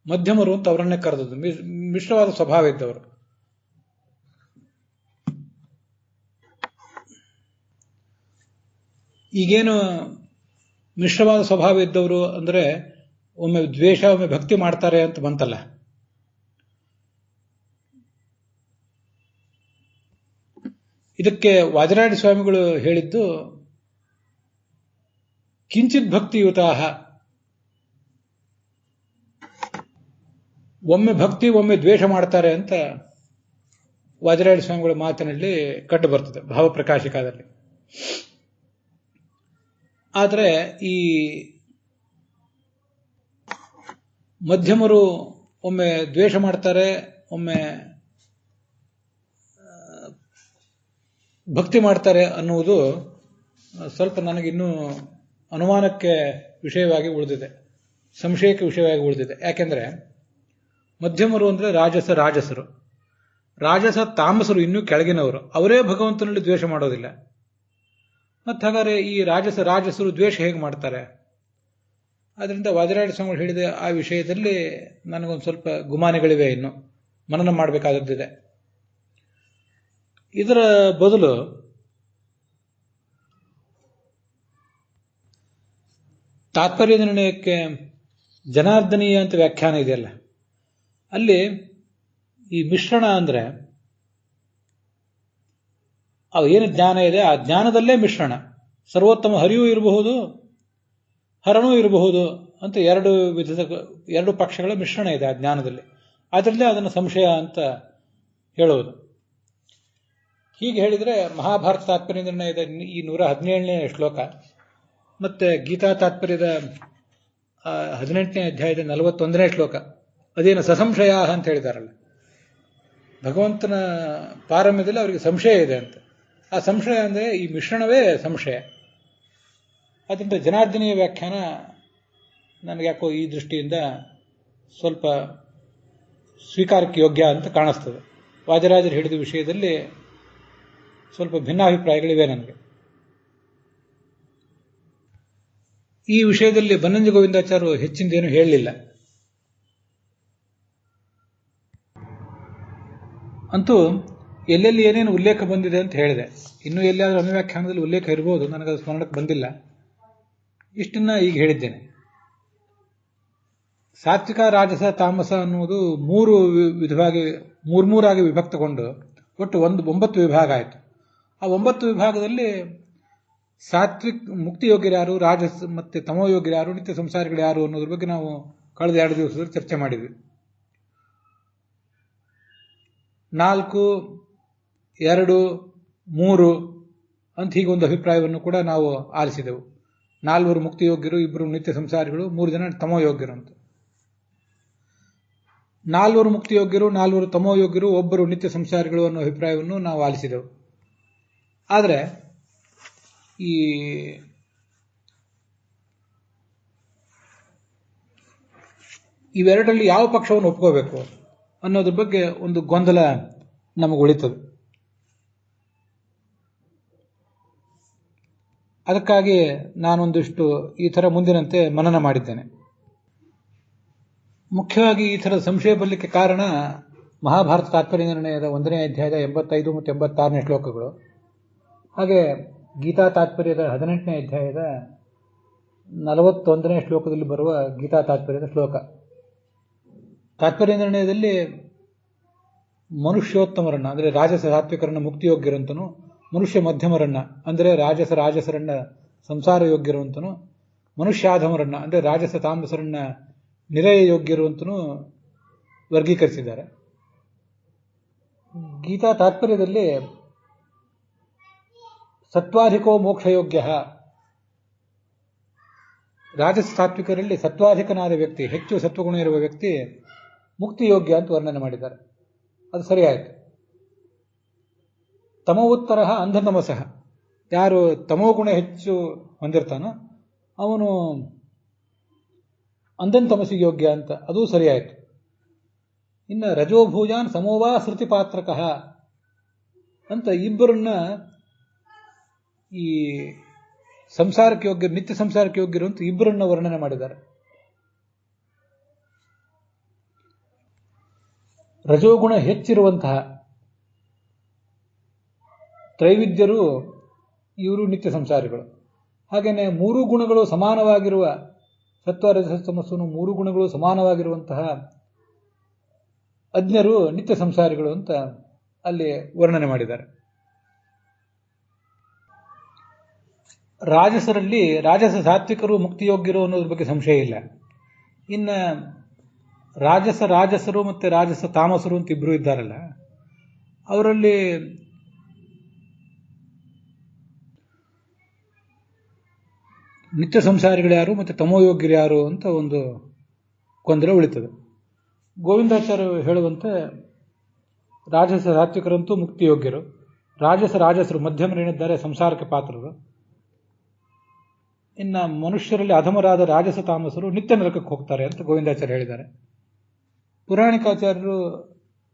ಮಧ್ಯಮರು ಅಂತ ಅವರನ್ನೇ ಕರೆದದ್ದು. ಮಿಶ್ರವಾದ ಸ್ವಭಾವ ಇದ್ದವರು. ಈಗೇನು ಮಿಶ್ರವಾದ ಸ್ವಭಾವ ಇದ್ದವರು ಅಂದ್ರೆ ಒಮ್ಮೆ ದ್ವೇಷ ಒಮ್ಮೆ ಭಕ್ತಿ ಮಾಡ್ತಾರೆ ಅಂತ ಬಂತಲ್ಲ, ಇದಕ್ಕೆ ವಾದಿರಾಜ ಸ್ವಾಮಿಗಳು ಹೇಳಿದ್ದು ಕಿಂಚಿತ್ ಭಕ್ತಿಯುತಾಹ. ಒಮ್ಮೆ ಭಕ್ತಿ ಒಮ್ಮೆ ದ್ವೇಷ ಮಾಡ್ತಾರೆ ಅಂತ ವಾದಿರಾಜ ಸ್ವಾಮಿಗಳ ಮಾತಿನಲ್ಲಿ ಕಂಡು ಬರ್ತದೆ, ಭಾವಪ್ರಕಾಶಿಕಾದಲ್ಲಿ. ಆದರೆ ಈ ಮಧ್ಯಮರು ಒಮ್ಮೆ ದ್ವೇಷ ಮಾಡ್ತಾರೆ, ಒಮ್ಮೆ ಭಕ್ತಿ ಮಾಡ್ತಾರೆ ಅನ್ನುವುದು ಸ್ವಲ್ಪ ನನಗಿನ್ನೂ ಅನುಮಾನಕ್ಕೆ ವಿಷಯವಾಗಿ ಉಳಿದಿದೆ, ಸಂಶಯಕ್ಕೆ ವಿಷಯವಾಗಿ ಉಳಿದಿದೆ. ಯಾಕೆಂದ್ರೆ ಮಧ್ಯಮರು ಅಂದ್ರೆ ರಾಜಸರು, ರಾಜಸ ತಾಮಸರು ಇನ್ನೂ ಕೆಳಗಿನವರು. ಅವರೇ ಭಗವಂತನಲ್ಲಿ ದ್ವೇಷ ಮಾಡೋದಿಲ್ಲ. ಮತ್ತೆ ಹಾಗಾದ್ರೆ ಈ ರಾಜಸರು ದ್ವೇಷ ಹೇಗೆ ಮಾಡ್ತಾರೆ? ಅದರಿಂದ ವಾದಿರಾಜ ಸ್ವಾಮಿಗಳು ಹೇಳಿದ ಆ ವಿಷಯದಲ್ಲಿ ನನಗೊಂದು ಸ್ವಲ್ಪ ಗುಮಾನಿಗಳಿವೆ, ಇನ್ನು ಮನನ ಮಾಡಬೇಕಾದದ್ದಿದೆ. ಇದರ ಬದಲು ತಾತ್ಪರ್ಯ ನಿರ್ಣಯಕ್ಕೆ ಜನಾರ್ದನೀಯ ಅಂತ ವ್ಯಾಖ್ಯಾನ ಇದೆಯಲ್ಲ, ಅಲ್ಲಿ ಈ ಮಿಶ್ರಣ ಅಂದ್ರೆ ಅವು ಏನು ಜ್ಞಾನ ಇದೆ ಆ ಜ್ಞಾನದಲ್ಲೇ ಮಿಶ್ರಣ. ಸರ್ವೋತ್ತಮ ಹರಿಯೂ ಇರಬಹುದು, ಹರನೂ ಇರಬಹುದು ಅಂತ ಎರಡು ಪಕ್ಷಗಳ ಮಿಶ್ರಣ ಇದೆ ಆ ಜ್ಞಾನದಲ್ಲಿ. ಆದ್ರಲ್ಲೇ ಅದನ್ನು ಸಂಶಯ ಅಂತ ಹೇಳುವುದು. ಹೀಗೆ ಹೇಳಿದರೆ ಮಹಾಭಾರತ ತಾತ್ಪರ್ಯ ನಿರ್ಣಯದ ಈ 117ನೇ ಶ್ಲೋಕ ಮತ್ತೆ ಗೀತಾ ತಾತ್ಪರ್ಯದ 18ನೇ ಅಧ್ಯಾಯದ 41ನೇ ಶ್ಲೋಕ, ಅದೇನು ಸಸಂಶಯ ಅಂತ ಹೇಳಿದಾರಲ್ಲ, ಭಗವಂತನ ಪಾರಮ್ಯದಲ್ಲಿ ಅವರಿಗೆ ಸಂಶಯ ಇದೆ ಅಂತ. ಆ ಸಂಶಯ ಅಂದರೆ ಈ ಮಿಶ್ರಣವೇ ಸಂಶಯ. ಅದರಿಂದ ಜನಾರ್ದನೀಯ ವ್ಯಾಖ್ಯಾನ ನನಗೆ ಯಾಕೋ ಈ ದೃಷ್ಟಿಯಿಂದ ಸ್ವಲ್ಪ ಸ್ವೀಕಾರಕ್ಕೆ ಯೋಗ್ಯ ಅಂತ ಕಾಣಿಸ್ತದೆ. ವಾದಿರಾಜರು ಹೇಳಿದ ವಿಷಯದಲ್ಲಿ ಸ್ವಲ್ಪ ಭಿನ್ನಾಭಿಪ್ರಾಯಗಳಿವೆ ನನಗೆ. ಈ ವಿಷಯದಲ್ಲಿ ಬನ್ನಂಜ ಗೋವಿಂದಾಚಾರ್ಯರು ಹೆಚ್ಚಿಂದೇನು ಹೇಳಲಿಲ್ಲ. ಅಂತೂ ಎಲ್ಲೆಲ್ಲಿ ಏನೇನು ಉಲ್ಲೇಖ ಬಂದಿದೆ ಅಂತ ಹೇಳಿದೆ. ಇನ್ನೂ ಎಲ್ಲಿಯಾದರೂ ಅನುವ್ಯಾಖ್ಯಾನದಲ್ಲಿ ಉಲ್ಲೇಖ ಇರಬಹುದು, ನನಗದು ಸ್ಮರಣಕ್ಕೆ ಬಂದಿಲ್ಲ. ಇಷ್ಟನ್ನ ಈಗ ಹೇಳಿದ್ದೇನೆ. ಸಾತ್ವಿಕ, ರಾಜಸ, ತಾಮಸ ಅನ್ನುವುದು ಮೂರಾಗಿ ವಿಭಕ್ತಗೊಂಡು ಒಟ್ಟು 9 ವಿಭಾಗ ಆಯಿತು. ಆ 9 ವಿಭಾಗದಲ್ಲಿ ಸಾತ್ವಿಕ್ ಮುಕ್ತಿಯೋಗ್ಯರು ಯಾರು, ರಾಜಸ ಮತ್ತೆ ತಮೋಯೋಗ್ಯರು ಯಾರು, ನಿತ್ಯ ಸಂಸಾರಿಗಳು ಯಾರು ಅನ್ನೋದ್ರ ಬಗ್ಗೆ ನಾವು ಕಳೆದ 2 ದಿವಸದಲ್ಲಿ ಚರ್ಚೆ ಮಾಡಿದ್ವಿ. 4, 2, 3 ಅಂತ ಹೀಗೊಂದು ಅಭಿಪ್ರಾಯವನ್ನು ಕೂಡ ನಾವು ಆಲಿಸಿದೆವು. 4 ಮುಕ್ತಿಯೋಗ್ಯರು, 2 ನಿತ್ಯ ಸಂಸಾರಿಗಳು, 3 ಜನ ತಮೋಯೋಗ್ಯರು ಅಂತ. 4 ಮುಕ್ತಿಯೋಗ್ಯರು, 4 ತಮೋಯೋಗ್ಯರು, 1 ನಿತ್ಯ ಸಂಸಾರಿಗಳು ಅನ್ನೋ ಅಭಿಪ್ರಾಯವನ್ನು ನಾವು ಆಲಿಸಿದೆವು. ಆದರೆ ಇವೆರಡರಲ್ಲಿ ಯಾವ ಪಕ್ಷವನ್ನು ಒಪ್ಕೋಬೇಕು ಅನ್ನೋದ್ರ ಬಗ್ಗೆ ಒಂದು ಗೊಂದಲ ನಮಗೆ ಉಳಿತದೆ. ಅದಕ್ಕಾಗಿ ನಾನೊಂದಿಷ್ಟು ಈ ಥರ ಮುಂದಿನಂತೆ ಮನನ ಮಾಡಿದ್ದೇನೆ. ಮುಖ್ಯವಾಗಿ ಈ ಥರದ ಸಂಶಯ ಬರಲಿಕ್ಕೆ ಕಾರಣ ಮಹಾಭಾರತ ತಾತ್ಪರ್ಯ ನಿರ್ಣಯದ 1ನೇ ಅಧ್ಯಾಯದ 85 ಮತ್ತು 86ನೇ ಶ್ಲೋಕಗಳು, ಹಾಗೆ ಗೀತಾ ತಾತ್ಪರ್ಯದ 18ನೇ ಅಧ್ಯಾಯದ 41ನೇ ಶ್ಲೋಕದಲ್ಲಿ ಬರುವ ಗೀತಾ ತಾತ್ಪರ್ಯದ ಶ್ಲೋಕ. ತಾತ್ಪರ್ಯ ನಿರ್ಣಯದಲ್ಲಿ ಮನುಷ್ಯೋತ್ತಮರನ್ನ ಅಂದರೆ ರಾಜಸ ಸಾತ್ವಿಕರನ್ನ ಮುಕ್ತಿಯೋಗ್ಯರಂತನು, ಮನುಷ್ಯ ಮಧ್ಯಮರನ್ನ ಅಂದರೆ ರಾಜಸರನ್ನ ಸಂಸಾರ ಯೋಗ್ಯರುವಂತನು, ಮನುಷ್ಯಾಧಮರನ್ನ ಅಂದರೆ ರಾಜಸ ತಾಮಸರನ್ನ ನಿರಯ ಯೋಗ್ಯರುವಂತನು ವರ್ಗೀಕರಿಸಿದ್ದಾರೆ. ಗೀತಾ ತಾತ್ಪರ್ಯದಲ್ಲಿ ಸತ್ವಾಧಿಕೋ ಮೋಕ್ಷಯೋಗ್ಯ, ರಾಜಸ ಸಾತ್ವಿಕರಲ್ಲಿ ಸತ್ವಾಧಿಕನಾದ ವ್ಯಕ್ತಿ, ಹೆಚ್ಚು ಸತ್ವಗುಣ ಇರುವ ವ್ಯಕ್ತಿ ಮುಕ್ತಿಯೋಗ್ಯ ಅಂತ ವರ್ಣನೆ ಮಾಡಿದ್ದಾರೆ. ಅದು ಸರಿಯಾಯಿತು. ತಮೋತ್ತರ ಅಂಧತಮಸಃ, ಯಾರು ತಮೋಗುಣ ಹೆಚ್ಚು ಹೊಂದಿರ್ತಾನೋ ಅವನು ಅಂಧನ್ ತಮಸಿಗೆ ಯೋಗ್ಯ ಅಂತ, ಅದೂ ಸರಿಯಾಯಿತು. ಇನ್ನು ರಜೋಭೂಜಾನ್ ಸಮೋವಾ ಶ್ರುತಿ ಪಾತ್ರಕಃ ಅಂತ ಇಬ್ಬರನ್ನ ಈ ಸಂಸಾರಕ್ಕೆ ಯೋಗ್ಯ, ನಿತ್ಯ ಸಂಸಾರಕ್ಕೆ ಯೋಗ್ಯರು ಅಂತ ಇಬ್ಬರನ್ನ ವರ್ಣನೆ ಮಾಡಿದ್ದಾರೆ. ರಜೋಗುಣ ಹೆಚ್ಚಿರುವಂತಹ ತ್ರೈವಿದ್ಯರು ಇವರು ನಿತ್ಯ ಸಂಸಾರಿಗಳು. ಹಾಗೆಯೇ ಮೂರು ಗುಣಗಳು ಸಮಾನವಾಗಿರುವ ಸತ್ವ ರಜಸ ತಮಸ್ಸು ಮೂರು ಗುಣಗಳು ಸಮಾನವಾಗಿರುವಂತಹ ಅಜ್ಞರು ನಿತ್ಯ ಸಂಸಾರಿಗಳು ಅಂತ ಅಲ್ಲಿ ವರ್ಣನೆ ಮಾಡಿದ್ದಾರೆ. ರಾಜಸರಲ್ಲಿ ರಾಜಸ ಸಾತ್ವಿಕರು ಮುಕ್ತಿಯೋಗ್ಯರು ಅನ್ನೋದ್ರ ಬಗ್ಗೆ ಸಂಶಯ ಇಲ್ಲ. ಇನ್ನು ರಾಜಸರು ಮತ್ತು ರಾಜಸ ತಾಮಸರು ಅಂತ ಇಬ್ಬರು ಇದ್ದಾರಲ್ಲ, ಅವರಲ್ಲಿ ನಿತ್ಯ ಸಂಸಾರಿಗಳು ಯಾರು ಮತ್ತು ತಮೋಯೋಗ್ಯರು ಯಾರು ಅಂತ ಒಂದು ಗೊಂದಲ ಉಳಿತದೆ. ಗೋವಿಂದಾಚಾರ್ಯ ಹೇಳುವಂತೆ ರಾಜಸ ಸಾತ್ವಿಕರಂತೂ ಮುಕ್ತಿಯೋಗ್ಯರು, ರಾಜಸರು ಮಧ್ಯಮರೇನಿದ್ದಾರೆ ಸಂಸಾರಕ್ಕೆ ಪಾತ್ರರು. ಇನ್ನು ಮನುಷ್ಯರಲ್ಲಿ ಅಧಮರಾದ ರಾಜಸ ತಾಮಸರು ನಿತ್ಯ ನರಕಕ್ಕೆ ಹೋಗ್ತಾರೆ ಅಂತ ಗೋವಿಂದಾಚಾರ್ಯ ಹೇಳಿದ್ದಾರೆ. ಪುರಾಣಿಕಾಚಾರ್ಯರು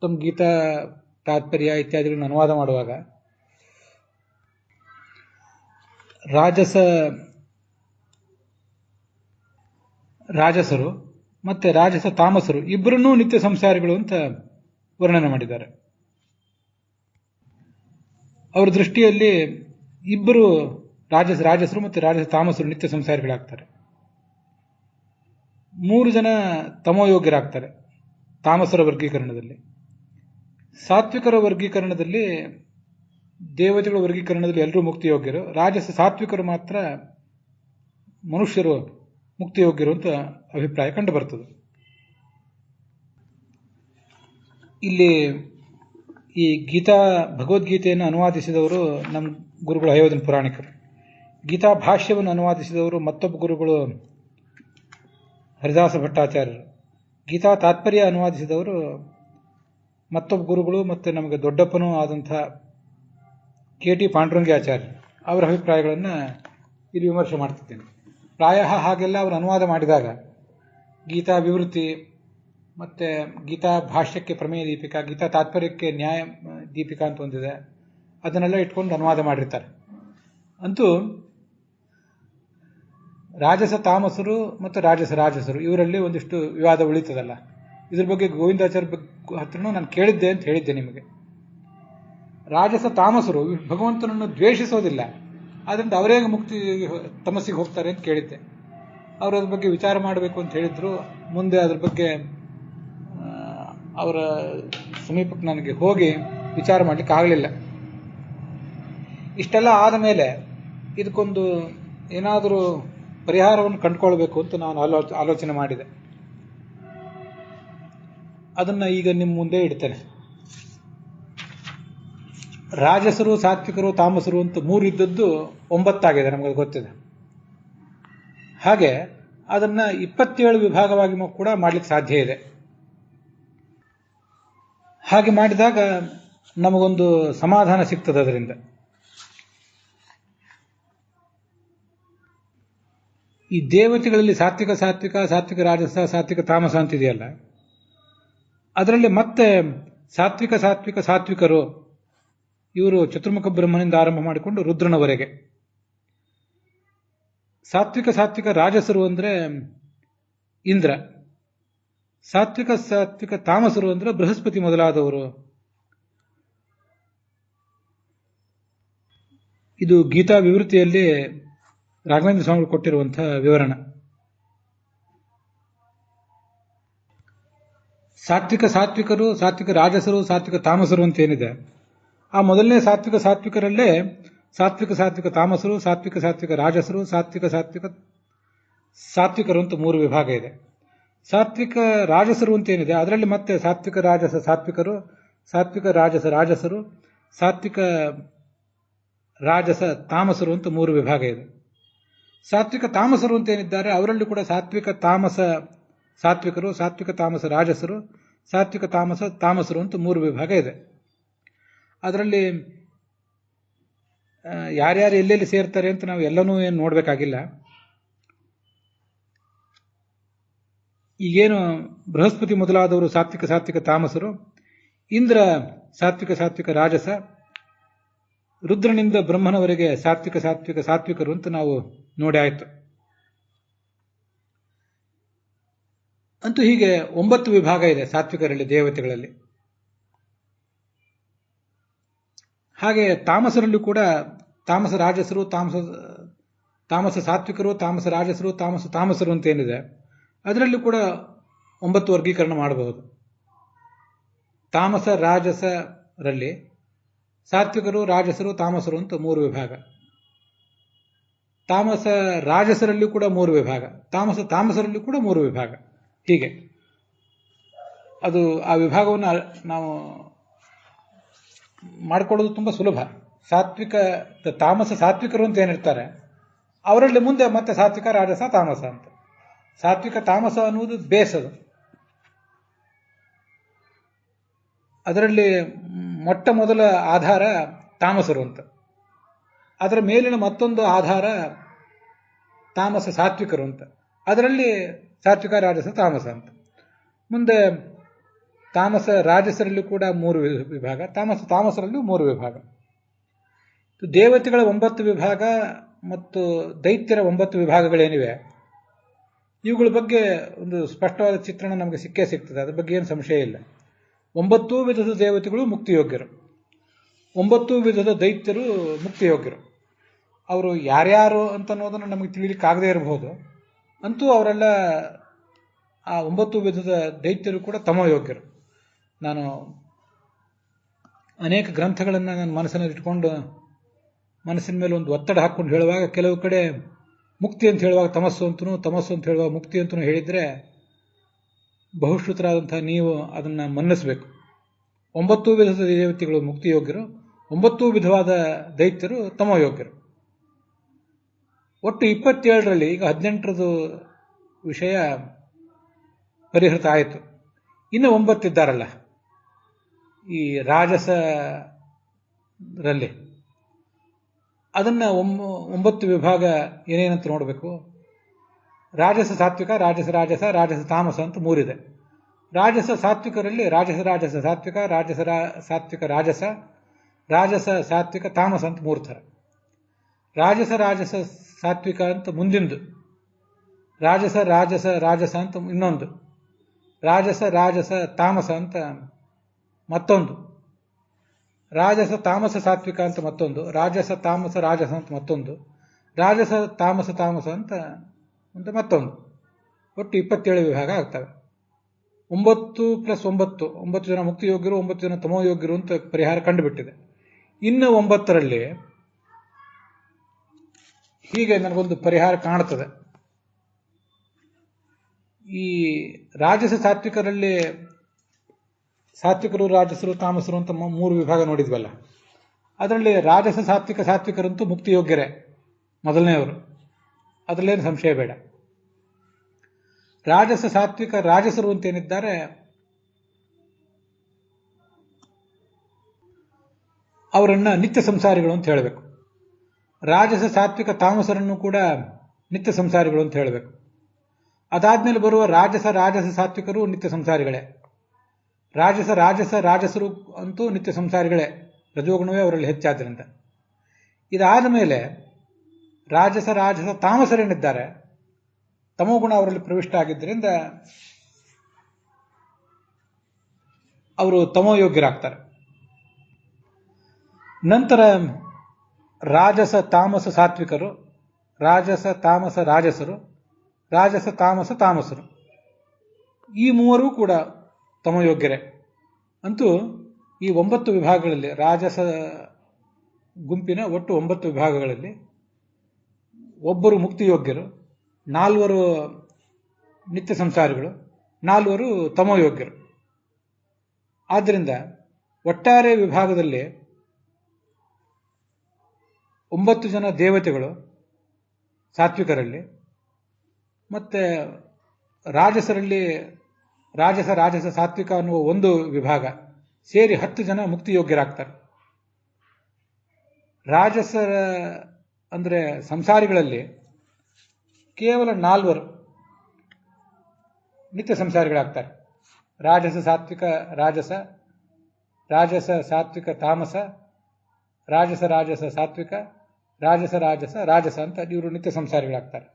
ತಮ್ಮ ಗೀತಾ ತಾತ್ಪರ್ಯ ಇತ್ಯಾದಿಗಳನ್ನು ಅನುವಾದ ಮಾಡುವಾಗ ರಾಜಸರು ಮತ್ತೆ ರಾಜಸ ತಾಮಸರು ಇಬ್ಬರನ್ನೂ ನಿತ್ಯ ಸಂಸಾರಿಗಳು ಅಂತ ವರ್ಣನೆ ಮಾಡಿದ್ದಾರೆ. ಅವರ ದೃಷ್ಟಿಯಲ್ಲಿ ಇಬ್ಬರು ರಾಜಸರು ಮತ್ತು ರಾಜಸ ತಾಮಸರು ನಿತ್ಯ ಸಂಸಾರಿಗಳಾಗ್ತಾರೆ. 3 ಜನ ತಮೋಯೋಗ್ಯರಾಗ್ತಾರೆ ತಾಮಸರ ವರ್ಗೀಕರಣದಲ್ಲಿ. ಸಾತ್ವಿಕರ ವರ್ಗೀಕರಣದಲ್ಲಿ, ದೇವತೆಗಳ ವರ್ಗೀಕರಣದಲ್ಲಿ ಎಲ್ಲರೂ ಮುಕ್ತಿಯೋಗ್ಯರು, ರಾಜಸ ಸಾತ್ವಿಕರು ಮಾತ್ರ ಮನುಷ್ಯರು ಮುಕ್ತಿಯೋಗ್ಯರು ಅಂತ ಅಭಿಪ್ರಾಯ ಕಂಡು ಬರ್ತದೆ. ಇಲ್ಲಿ ಈ ಭಗವದ್ಗೀತೆಯನ್ನು ಅನುವಾದಿಸಿದವರು ನಮ್ಮ ಗುರುಗಳು ಹಯೋಧನ ಪುರಾಣಿಕರು. ಗೀತಾ ಭಾಷ್ಯವನ್ನು ಅನುವಾದಿಸಿದವರು ಮತ್ತೊಬ್ಬ ಗುರುಗಳು ಹರಿದಾಸ ಭಟ್ಟಾಚಾರ್ಯರು. ಗೀತಾ ತಾತ್ಪರ್ಯ ಅನುವಾದಿಸಿದವರು ಮತ್ತೊಬ್ಬ ಗುರುಗಳು ಮತ್ತು ನಮಗೆ ದೊಡ್ಡಪ್ಪನೂ ಆದಂಥ KT ಪಾಂಡುರಂಗಿ ಆಚಾರ್ಯರು. ಅವರ ಅಭಿಪ್ರಾಯಗಳನ್ನು ಇಲ್ಲಿ ವಿಮರ್ಶೆ ಮಾಡ್ತಿದ್ದೇನೆ. ಪ್ರಾಯ ಹಾಗೆಲ್ಲ ಅವರು ಅನುವಾದ ಮಾಡಿದಾಗ ಗೀತಾ ವಿವೃತ್ತಿ ಮತ್ತು ಗೀತಾ ಭಾಷ್ಯಕ್ಕೆ ಪ್ರಮೇಯ ದೀಪಿಕಾ, ಗೀತಾ ತಾತ್ಪರ್ಯಕ್ಕೆ ನ್ಯಾಯ ದೀಪಿಕಾ ಅಂತ ಒಂದಿದೆ, ಅದನ್ನೆಲ್ಲ ಇಟ್ಕೊಂಡು ಅನುವಾದ ಮಾಡಿರ್ತಾರೆ. ಅಂತೂ ರಾಜಸ ತಾಮಸರು ಮತ್ತು ರಾಜಸರು ಇವರಲ್ಲಿ ಒಂದಿಷ್ಟು ವಿವಾದ ಉಳಿತದಲ್ಲ. ಇದ್ರ ಬಗ್ಗೆ ಗೋವಿಂದಾಚಾರ್ಯ ಹತ್ರನೂ ನಾನು ಕೇಳಿದ್ದೆ ಅಂತ ಹೇಳಿದ್ದೆ ನಿಮಗೆ. ರಾಜಸ ತಾಮಸರು ಭಗವಂತನನ್ನು ದ್ವೇಷಿಸೋದಿಲ್ಲ, ಆದ್ದರಿಂದ ಅವರೇ ಮುಕ್ತಿ ತಮಸ್ಸಿಗೆ ಹೋಗ್ತಾರೆ ಅಂತ ಕೇಳಿದ್ದೆ. ಅವರು ಅದ್ರ ಬಗ್ಗೆ ವಿಚಾರ ಮಾಡಬೇಕು ಅಂತ ಹೇಳಿದ್ರು. ಮುಂದೆ ಅದ್ರ ಬಗ್ಗೆ ಅವರ ಸಮೀಪಕ್ಕೆ ನನಗೆ ಹೋಗಿ ವಿಚಾರ ಮಾಡಲಿಕ್ಕೆ ಆಗಲಿಲ್ಲ. ಇಷ್ಟೆಲ್ಲ ಆದ ಮೇಲೆ ಇದಕ್ಕೊಂದು ಏನಾದರೂ ಪರಿಹಾರವನ್ನು ಕಂಡುಕೊಳ್ಬೇಕು ಅಂತ ನಾನು ಆಲೋಚನೆ ಮಾಡಿದೆ. ಅದನ್ನು ಈಗ ನಿಮ್ಮ ಮುಂದೆ ಇಡ್ತೇನೆ. ರಾಜಸರು, ಸಾತ್ವಿಕರು, ತಾಮಸರು ಅಂತ 3 ಇದ್ದದ್ದು 9 ಆಗಿದೆ, ನಮಗೆ ಗೊತ್ತಿದೆ. ಹಾಗೆ ಅದನ್ನು 27 ವಿಭಾಗವಾಗಿ ಕೂಡ ಮಾಡಲಿಕ್ಕೆ ಸಾಧ್ಯ ಇದೆ. ಹಾಗೆ ಮಾಡಿದಾಗ ನಮಗೊಂದು ಸಮಾಧಾನ ಸಿಗ್ತದೆ. ಅದರಿಂದ ಈ ದೇವತೆಗಳಲ್ಲಿ ಸಾತ್ವಿಕ ರಾಜಸ, ಸಾತ್ವಿಕ ತಾಮಸ ಅಂತಿದೆಯಲ್ಲ, ಅದರಲ್ಲಿ ಮತ್ತೆ ಸಾತ್ವಿಕರು ಇವರು ಚತುರ್ಮುಖ ಬ್ರಹ್ಮನಿಂದ ಆರಂಭ ಮಾಡಿಕೊಂಡು ರುದ್ರನವರೆಗೆ. ಸಾತ್ವಿಕ ರಾಜಸರು ಅಂದರೆ ಇಂದ್ರ, ಸಾತ್ವಿಕ ತಾಮಸರು ಅಂದರೆ ಬೃಹಸ್ಪತಿ ಮೊದಲಾದವರು. ಇದು ಗೀತಾ ವಿವೃತ್ತಿಯಲ್ಲಿ ರಾಘವೇಂದ್ರ ಸ್ವಾಮಿಗಳು ಕೊಟ್ಟಿರುವಂತಹ ವಿವರಣ. ಸಾತ್ವಿಕರು, ಸಾತ್ವಿಕ ರಾಜಸರು, ಸಾತ್ವಿಕ ತಾಮಸರು ಅಂತ ಏನಿದೆ, ಆ ಮೊದಲನೇ ಸಾತ್ವಿಕರಲ್ಲೇ ಸಾತ್ವಿಕ ತಾಮಸರು, ಸಾತ್ವಿಕ ರಾಜಸರು, ಸಾತ್ವಿಕರು ಅಂತ 3 ವಿಭಾಗ ಇದೆ. ಸಾತ್ವಿಕ ರಾಜಸರು ಅಂತ ಏನಿದೆ ಅದರಲ್ಲಿ ಮತ್ತೆ ಸಾತ್ವಿಕ ಸಾತ್ವಿಕರು, ಸಾತ್ವಿಕ ರಾಜಸರು, ಸಾತ್ವಿಕ ರಾಜಸ ತಾಮಸರು ಅಂತ 3 ವಿಭಾಗ ಇದೆ. ಸಾತ್ವಿಕ ತಾಮಸರು ಅಂತ ಏನಿದ್ದಾರೆ ಅವರಲ್ಲಿ ಕೂಡ ಸಾತ್ವಿಕ ತಾಮಸ ಸಾತ್ವಿಕರು, ಸಾತ್ವಿಕ ತಾಮಸ ರಾಜಸರು, ಸಾತ್ವಿಕ ತಾಮಸರು ಅಂತ 3 ವಿಭಾಗ ಇದೆ. ಅದರಲ್ಲಿ ಯಾರ್ಯಾರು ಎಲ್ಲೆಲ್ಲಿ ಸೇರ್ತಾರೆ ಅಂತ ನಾವು ಎಲ್ಲನೂ ಏನು ನೋಡಬೇಕಾಗಿಲ್ಲ. ಈಗೇನು ಬೃಹಸ್ಪತಿ ಮೊದಲಾದವರು ಸಾತ್ವಿಕ ತಾಮಸರು, ಇಂದ್ರ ಸಾತ್ವಿಕ ರಾಜಸ, ರುದ್ರನಿಂದ ಬ್ರಹ್ಮನವರೆಗೆ ಸಾತ್ವಿಕರು ಅಂತ ನಾವು ನೋಡಿ ಆಯ್ತು. ಅಂತೂ ಹೀಗೆ 9 ವಿಭಾಗ ಇದೆ ಸಾತ್ವಿಕರಲ್ಲಿ, ದೇವತೆಗಳಲ್ಲಿ. ಹಾಗೆ ತಾಮಸರಲ್ಲೂ ಕೂಡ ತಾಮಸ ರಾಜಸರು, ತಾಮಸ ಸಾತ್ವಿಕರು, ತಾಮಸ ರಾಜಸರು, ತಾಮಸರು ಅಂತ ಏನಿದೆ ಅದರಲ್ಲೂ ಕೂಡ 9 ವರ್ಗೀಕರಣ ಮಾಡಬಹುದು. ತಾಮಸ ರಾಜಸರಲ್ಲಿ ಸಾತ್ವಿಕರು, ರಾಜಸರು, ತಾಮಸರು ಅಂತ 3 ವಿಭಾಗ. ತಾಮಸ ರಾಜಸರಲ್ಲೂ ಕೂಡ 3 ವಿಭಾಗ, ತಾಮಸರಲ್ಲೂ ಕೂಡ 3 ವಿಭಾಗ. ಹೀಗೆ ಅದು ಆ ವಿಭಾಗವನ್ನು ನಾವು ಮಾಡಿಕೊಳ್ಳೋದು ತುಂಬ ಸುಲಭ. ತಾಮಸ ಸಾತ್ವಿಕರು ಅಂತ ಏನಿರ್ತಾರೆ ಅವರಲ್ಲಿ ಮುಂದೆ ಮತ್ತೆ ಸಾತ್ವಿಕ ರಾಜಸ ತಾಮಸ ಅಂತ. ಸಾತ್ವಿಕ ತಾಮಸ ಅನ್ನುವುದು ಬೇಸ್. ಅದರಲ್ಲಿ ಮೊಟ್ಟ ಮೊದಲ ಆಧಾರ ತಾಮಸರು ಅಂತ. ಅದರ ಮೇಲಿನ ಮತ್ತೊಂದು ಆಧಾರ ತಾಮಸ ಸಾತ್ವಿಕರು ಅಂತ. ಅದರಲ್ಲಿ ಸಾತ್ವಿಕ ರಾಜಸ ತಾಮಸ ಅಂತ. ಮುಂದೆ ತಾಮಸ ರಾಜಸರಲ್ಲಿ ಕೂಡ 3 ವಿಭಾಗ, ತಾಮಸರಲ್ಲೂ 3 ವಿಭಾಗ. ದೇವತೆಗಳ 9 ವಿಭಾಗ ಮತ್ತು ದೈತ್ಯರ 9 ವಿಭಾಗಗಳೇನಿವೆ ಇವುಗಳ ಬಗ್ಗೆ ಒಂದು ಸ್ಪಷ್ಟವಾದ ಚಿತ್ರಣ ನಮಗೆ ಸಿಕ್ಕೇ ಸಿಗ್ತದೆ. ಅದ್ರ ಬಗ್ಗೆ ಏನು ಸಂಶಯ ಇಲ್ಲ. 9 ವಿಧದ ದೇವತೆಗಳು ಮುಕ್ತಿಯೋಗ್ಯರು, 9 ವಿಧದ ದೈತ್ಯರು ಮುಕ್ತಿಯೋಗ್ಯರು. ಅವರು ಯಾರ್ಯಾರು ಅಂತ ಅನ್ನೋದನ್ನು ನಮಗೆ ತಿಳಿಲಿಕ್ಕಾಗದೇ ಇರಬಹುದು. ಅಂತೂ ಅವರೆಲ್ಲ ಆ 9 ವಿಧದ ದೈತ್ಯರು ಕೂಡ ತಮೋಯೋಗ್ಯರು. ನಾನು ಅನೇಕ ಗ್ರಂಥಗಳನ್ನು ನನ್ನ ಮನಸ್ಸಿನಲ್ಲಿ ಇಟ್ಕೊಂಡು ಮನಸ್ಸಿನ ಮೇಲೆ ಒಂದು ಒತ್ತಡ ಹಾಕ್ಕೊಂಡು ಹೇಳುವಾಗ ಕೆಲವು ಕಡೆ ಮುಕ್ತಿ ಅಂತ ಹೇಳುವಾಗ ತಮಸ್ಸು ಅಂತ ಹೇಳುವಾಗ ಮುಕ್ತಿ ಅಂತಲೂ ಹೇಳಿದರೆ ಬಹುಶ್ರುತರಾದಂತಹ ನೀವು ಅದನ್ನು ಮನ್ನಿಸಬೇಕು. 9 ವಿಧದ ದೇವತೆಗಳು ಮುಕ್ತಿಯೋಗ್ಯರು, 9 ವಿಧವಾದ ದೈತ್ಯರು ತಮೋಯೋಗ್ಯರು. ಒಟ್ಟು 27ರಲ್ಲಿ ಈಗ 18ರದು ವಿಷಯ ಪರಿಹೃತ ಆಯಿತು. ಇನ್ನು 9 ಇದ್ದಾರಲ್ಲ ಈ ರಾಜಸರಲ್ಲಿ, ಅದನ್ನು 9 ವಿಭಾಗ ಏನೇನಂತ ನೋಡಬೇಕು. ರಾಜಸ ಸಾತ್ವಿಕ, ರಾಜಸ ತಾಮಸ ಅಂತ 3 ಇದೆ. ರಾಜಸ ಸಾತ್ವಿಕರಲ್ಲಿ ರಾಜಸ ಸಾತ್ವಿಕ, ಸಾತ್ವಿಕ ರಾಜಸ ಸಾತ್ವಿಕ ತಾಮಸ ಅಂತ 3 ಥರ. ರಾಜಸ ಸಾತ್ವಿಕ ಅಂತ ಮುಂದಿಂದು, ರಾಜಸ ಅಂತ ಇನ್ನೊಂದು, ರಾಜಸ ತಾಮಸ ಅಂತ ಮತ್ತೊಂದು, ರಾಜಸ ತಾಮಸ ಸಾತ್ವಿಕ ಅಂತ ಮತ್ತೊಂದು, ರಾಜಸ ತಾಮಸ ರಾಜಸ ಅಂತ ಮತ್ತೊಂದು, ರಾಜಸ ತಾಮಸ ಅಂತ ಮತ್ತೊಂದು. ಒಟ್ಟು 27 ವಿಭಾಗ ಆಗ್ತವೆ. 9+9 ಜನ ಮುಕ್ತಿಯೋಗ್ಯರು, 9 ಜನ ತಮೋಯೋಗ್ಯರು ಅಂತ ಪರಿಹಾರ ಕಂಡುಬಿಟ್ಟಿದೆ. ಇನ್ನು 9ರಲ್ಲಿ ಹೀಗೆ ನನಗೊಂದು ಪರಿಹಾರ ಕಾಣುತ್ತದೆ. ಈ ರಾಜಸ ಸಾತ್ವಿಕರಲ್ಲಿ ಸಾತ್ವಿಕರು, ರಾಜಸರು, ತಾಮಸರು ಅಂತ 3 ವಿಭಾಗ ನೋಡಿದ್ವಲ್ಲ, ಅದರಲ್ಲಿ ರಾಜಸ ಸಾತ್ವಿಕರಂತೂ ಮುಕ್ತಿಯೋಗ್ಯರೇ ಮೊದಲನೆಯವರು, ಅದರಲ್ಲೇನು ಸಂಶಯ ಬೇಡ. ರಾಜಸ ಸಾತ್ವಿಕ ರಾಜಸರು ಅಂತೇನಿದ್ದಾರೆ ಅವರನ್ನ ನಿತ್ಯ ಸಂಸಾರಿಗಳು ಅಂತ ಹೇಳಬೇಕು. ರಾಜಸ ಸಾತ್ವಿಕ ತಾಮಸರನ್ನು ಕೂಡ ನಿತ್ಯ ಸಂಸಾರಿಗಳು ಅಂತ ಹೇಳಬೇಕು. ಅದಾದ್ಮೇಲೆ ಬರುವ ರಾಜಸ ಸಾತ್ವಿಕರು ನಿತ್ಯ ಸಂಸಾರಿಗಳೇ. ರಾಜಸರು ಅಂತೂ ನಿತ್ಯ ಸಂಸಾರಿಗಳೇ, ರಜೋಗುಣವೇ ಅವರಲ್ಲಿ ಹೆಚ್ಚಾದ್ರಿಂದ. ಇದಾದ ಮೇಲೆ ರಾಜಸ ತಾಮಸರೇನಿದ್ದಾರೆ ತಮೋಗುಣ ಅವರಲ್ಲಿ ಪ್ರವಿಷ್ಟ ಆಗಿದ್ದರಿಂದ ಅವರು ತಮೋಯೋಗ್ಯರಾಗ್ತಾರೆ. ನಂತರ ರಾಜಸ ತಾಮಸ ಸಾತ್ವಿಕರು, ರಾಜಸ ತಾಮಸ ರಾಜಸರು, ರಾಜಸ ತಾಮಸ ತಾಮಸರು, ಈ 3 ಕೂಡ ತಮೋಯೋಗ್ಯರೇ. ಅಂತೂ ಈ 9 ವಿಭಾಗಗಳಲ್ಲಿ, ರಾಜಸ ಗುಂಪಿನ ಒಟ್ಟು 9 ವಿಭಾಗಗಳಲ್ಲಿ ಒಬ್ಬರು ಮುಕ್ತಿಯೋಗ್ಯರು, 4 ನಿತ್ಯ ಸಂಸಾರಿಗಳು, 4 ತಮೋಯೋಗ್ಯರು. ಆದ್ದರಿಂದ ಒಟ್ಟಾರೆ ವಿಭಾಗದಲ್ಲಿ 9 ಜನ ದೇವತೆಗಳು ಸಾತ್ವಿಕರಲ್ಲಿ, ಮತ್ತೆ ರಾಜಸರಲ್ಲಿ ರಾಜಸ ಸಾತ್ವಿಕ ಅನ್ನುವ ಒಂದು ವಿಭಾಗ ಸೇರಿ 10 ಜನ ಮುಕ್ತಿಯೋಗ್ಯರಾಗ್ತಾರೆ. ರಾಜಸರ ಅಂದರೆ ಸಂಸಾರಿಗಳಲ್ಲಿ ಕೇವಲ 4 ನಿತ್ಯ ಸಂಸಾರಿಗಳಾಗ್ತಾರೆ. ರಾಜಸ ಸಾತ್ವಿಕ ರಾಜಸ, ರಾಜಸ ಸಾತ್ವಿಕ ತಾಮಸ, ರಾಜಸ ಸಾತ್ವಿಕ, ರಾಜಸ ಅಂತ ಇವರು ನಿತ್ಯ ಸಂಸಾರಿಗಳಾಗ್ತಾರೆ.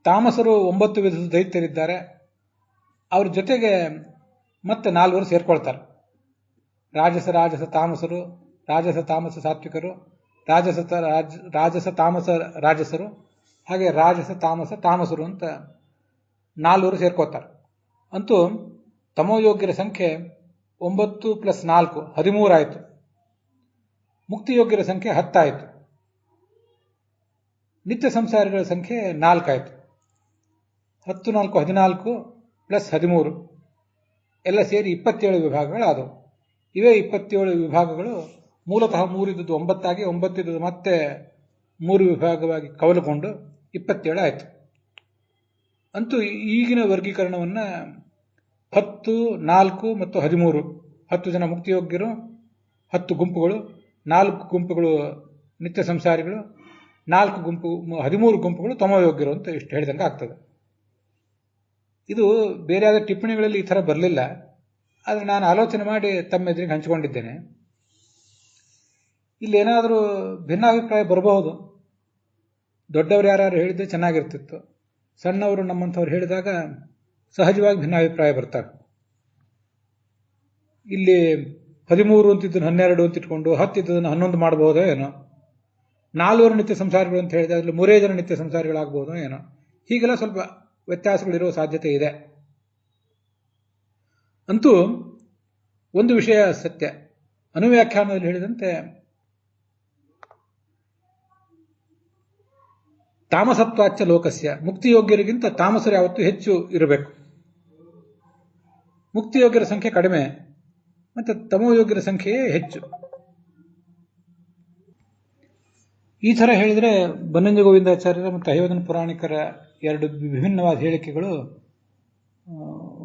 ತಾಮಸರು 9 ವಿಧದ ದೈತ್ಯರಿದ್ದಾರೆ. ಅವ್ರ ಜೊತೆಗೆ ಮತ್ತೆ 4 ಸೇರ್ಕೊಳ್ತಾರೆ. ರಾಜಸ ತಾಮಸರು, ರಾಜಸ ತಾಮಸ ಸಾತ್ವಿಕರು, ರಾಜಸ ತಾಮಸ ರಾಜಸರು, ಹಾಗೆ ರಾಜಸ ತಾಮಸ ತಾಮಸರು ಅಂತ 4 ಸೇರ್ಕೋತಾರೆ. ಅಂತೂ ತಮೋಯೋಗ್ಯರ ಸಂಖ್ಯೆ 9 + 4 13 ಆಯಿತು. ಮುಕ್ತಿಯೋಗ್ಯರ ಸಂಖ್ಯೆ 10 ಆಯಿತು. ನಿತ್ಯ ಸಂಸಾರಿಗಳ ಸಂಖ್ಯೆ 4 ಆಯಿತು. 10 4 14 + 13 ಎಲ್ಲ ಸೇರಿ 27 ವಿಭಾಗಗಳಾದವು. ಇವೇ 27 ವಿಭಾಗಗಳು ಮೂಲತಃ 3 ಇದ್ದದ್ದು 9 ಆಗಿ, 9 ಇದ್ದದ್ದು ಮತ್ತೆ 3 ವಿಭಾಗವಾಗಿ ಕವಲುಕೊಂಡು 27 ಆಯಿತು. ಅಂತೂ ಈಗಿನ ವರ್ಗೀಕರಣವನ್ನು 10, 4 ಮತ್ತು 13, 10 ಜನ ಮುಕ್ತಿಯೋಗ್ಯರು, 10 ಗುಂಪುಗಳು, 4 ಗುಂಪುಗಳು ನಿತ್ಯ ಸಂಸಾರಿಗಳು, 13 ಗುಂಪುಗಳು ತಮೋಯೋಗ್ಯರು ಅಂತ ಇಷ್ಟು ಹೇಳಿದಂಗೆ ಆಗ್ತದೆ. ಇದು ಬೇರೆ ಯಾವ್ದು ಟಿಪ್ಪಣಿಗಳಲ್ಲಿ ಈ ಥರ ಬರಲಿಲ್ಲ. ಆದರೆ ನಾನು ಆಲೋಚನೆ ಮಾಡಿ ತಮ್ಮ ಎದುರಿಗೆ ಹಂಚಿಕೊಂಡಿದ್ದೇನೆ. ಇಲ್ಲೇನಾದರೂ ಭಿನ್ನಾಭಿಪ್ರಾಯ ಬರಬಹುದು. ದೊಡ್ಡವರು ಯಾರು ಹೇಳಿದ್ರೆ ಚೆನ್ನಾಗಿರ್ತಿತ್ತು. ಸಣ್ಣವರು ನಮ್ಮಂಥವ್ರು ಹೇಳಿದಾಗ ಸಹಜವಾಗಿ ಭಿನ್ನಾಭಿಪ್ರಾಯ ಬರ್ತಾರೆ. ಇಲ್ಲಿ 13 ಅಂತಿದ್ದನ್ನು 12 ಅಂತ ಇಟ್ಕೊಂಡು 10 ಇದ್ದದನ್ನು 11 ಮಾಡಬಹುದೋ ಏನೋ. 4 ನಿತ್ಯ ಸಂಸಾರಿಗಳು ಅಂತ ಹೇಳಿದ್ರೆ ಅದರಲ್ಲಿ 3 ಜನ ನಿತ್ಯ ಸಂಸಾರಿಗಳಾಗಬಹುದೋ ಏನೋ. ಹೀಗೆಲ್ಲ ಸ್ವಲ್ಪ ವ್ಯತ್ಯಾಸಗಳಿರುವ ಸಾಧ್ಯತೆ ಇದೆ. ಅಂತೂ ಒಂದು ವಿಷಯ ಸತ್ಯ, ಅನುವ್ಯಾಖ್ಯಾನದಲ್ಲಿ ಹೇಳಿದಂತೆ ತಾಮಸತ್ವಾಚ್ಚ ಲೋಕಸ್ಯ, ಮುಕ್ತಿಯೋಗ್ಯರಿಗಿಂತ ತಾಮಸರು ಯಾವತ್ತೂ ಹೆಚ್ಚು ಇರಬೇಕು. ಮುಕ್ತಿಯೋಗ್ಯರ ಸಂಖ್ಯೆ ಕಡಿಮೆ ಮತ್ತು ತಮೋಯೋಗ್ಯರ ಸಂಖ್ಯೆಯೇ ಹೆಚ್ಚು. ಈ ಥರ ಹೇಳಿದರೆ ಬನ್ನಂಜ ಗೋವಿಂದಾಚಾರ್ಯರ ಮತ್ತು ಹಯವದನ ಪುರಾಣಿಕರ 2 ವಿಭಿನ್ನವಾದ ಹೇಳಿಕೆಗಳು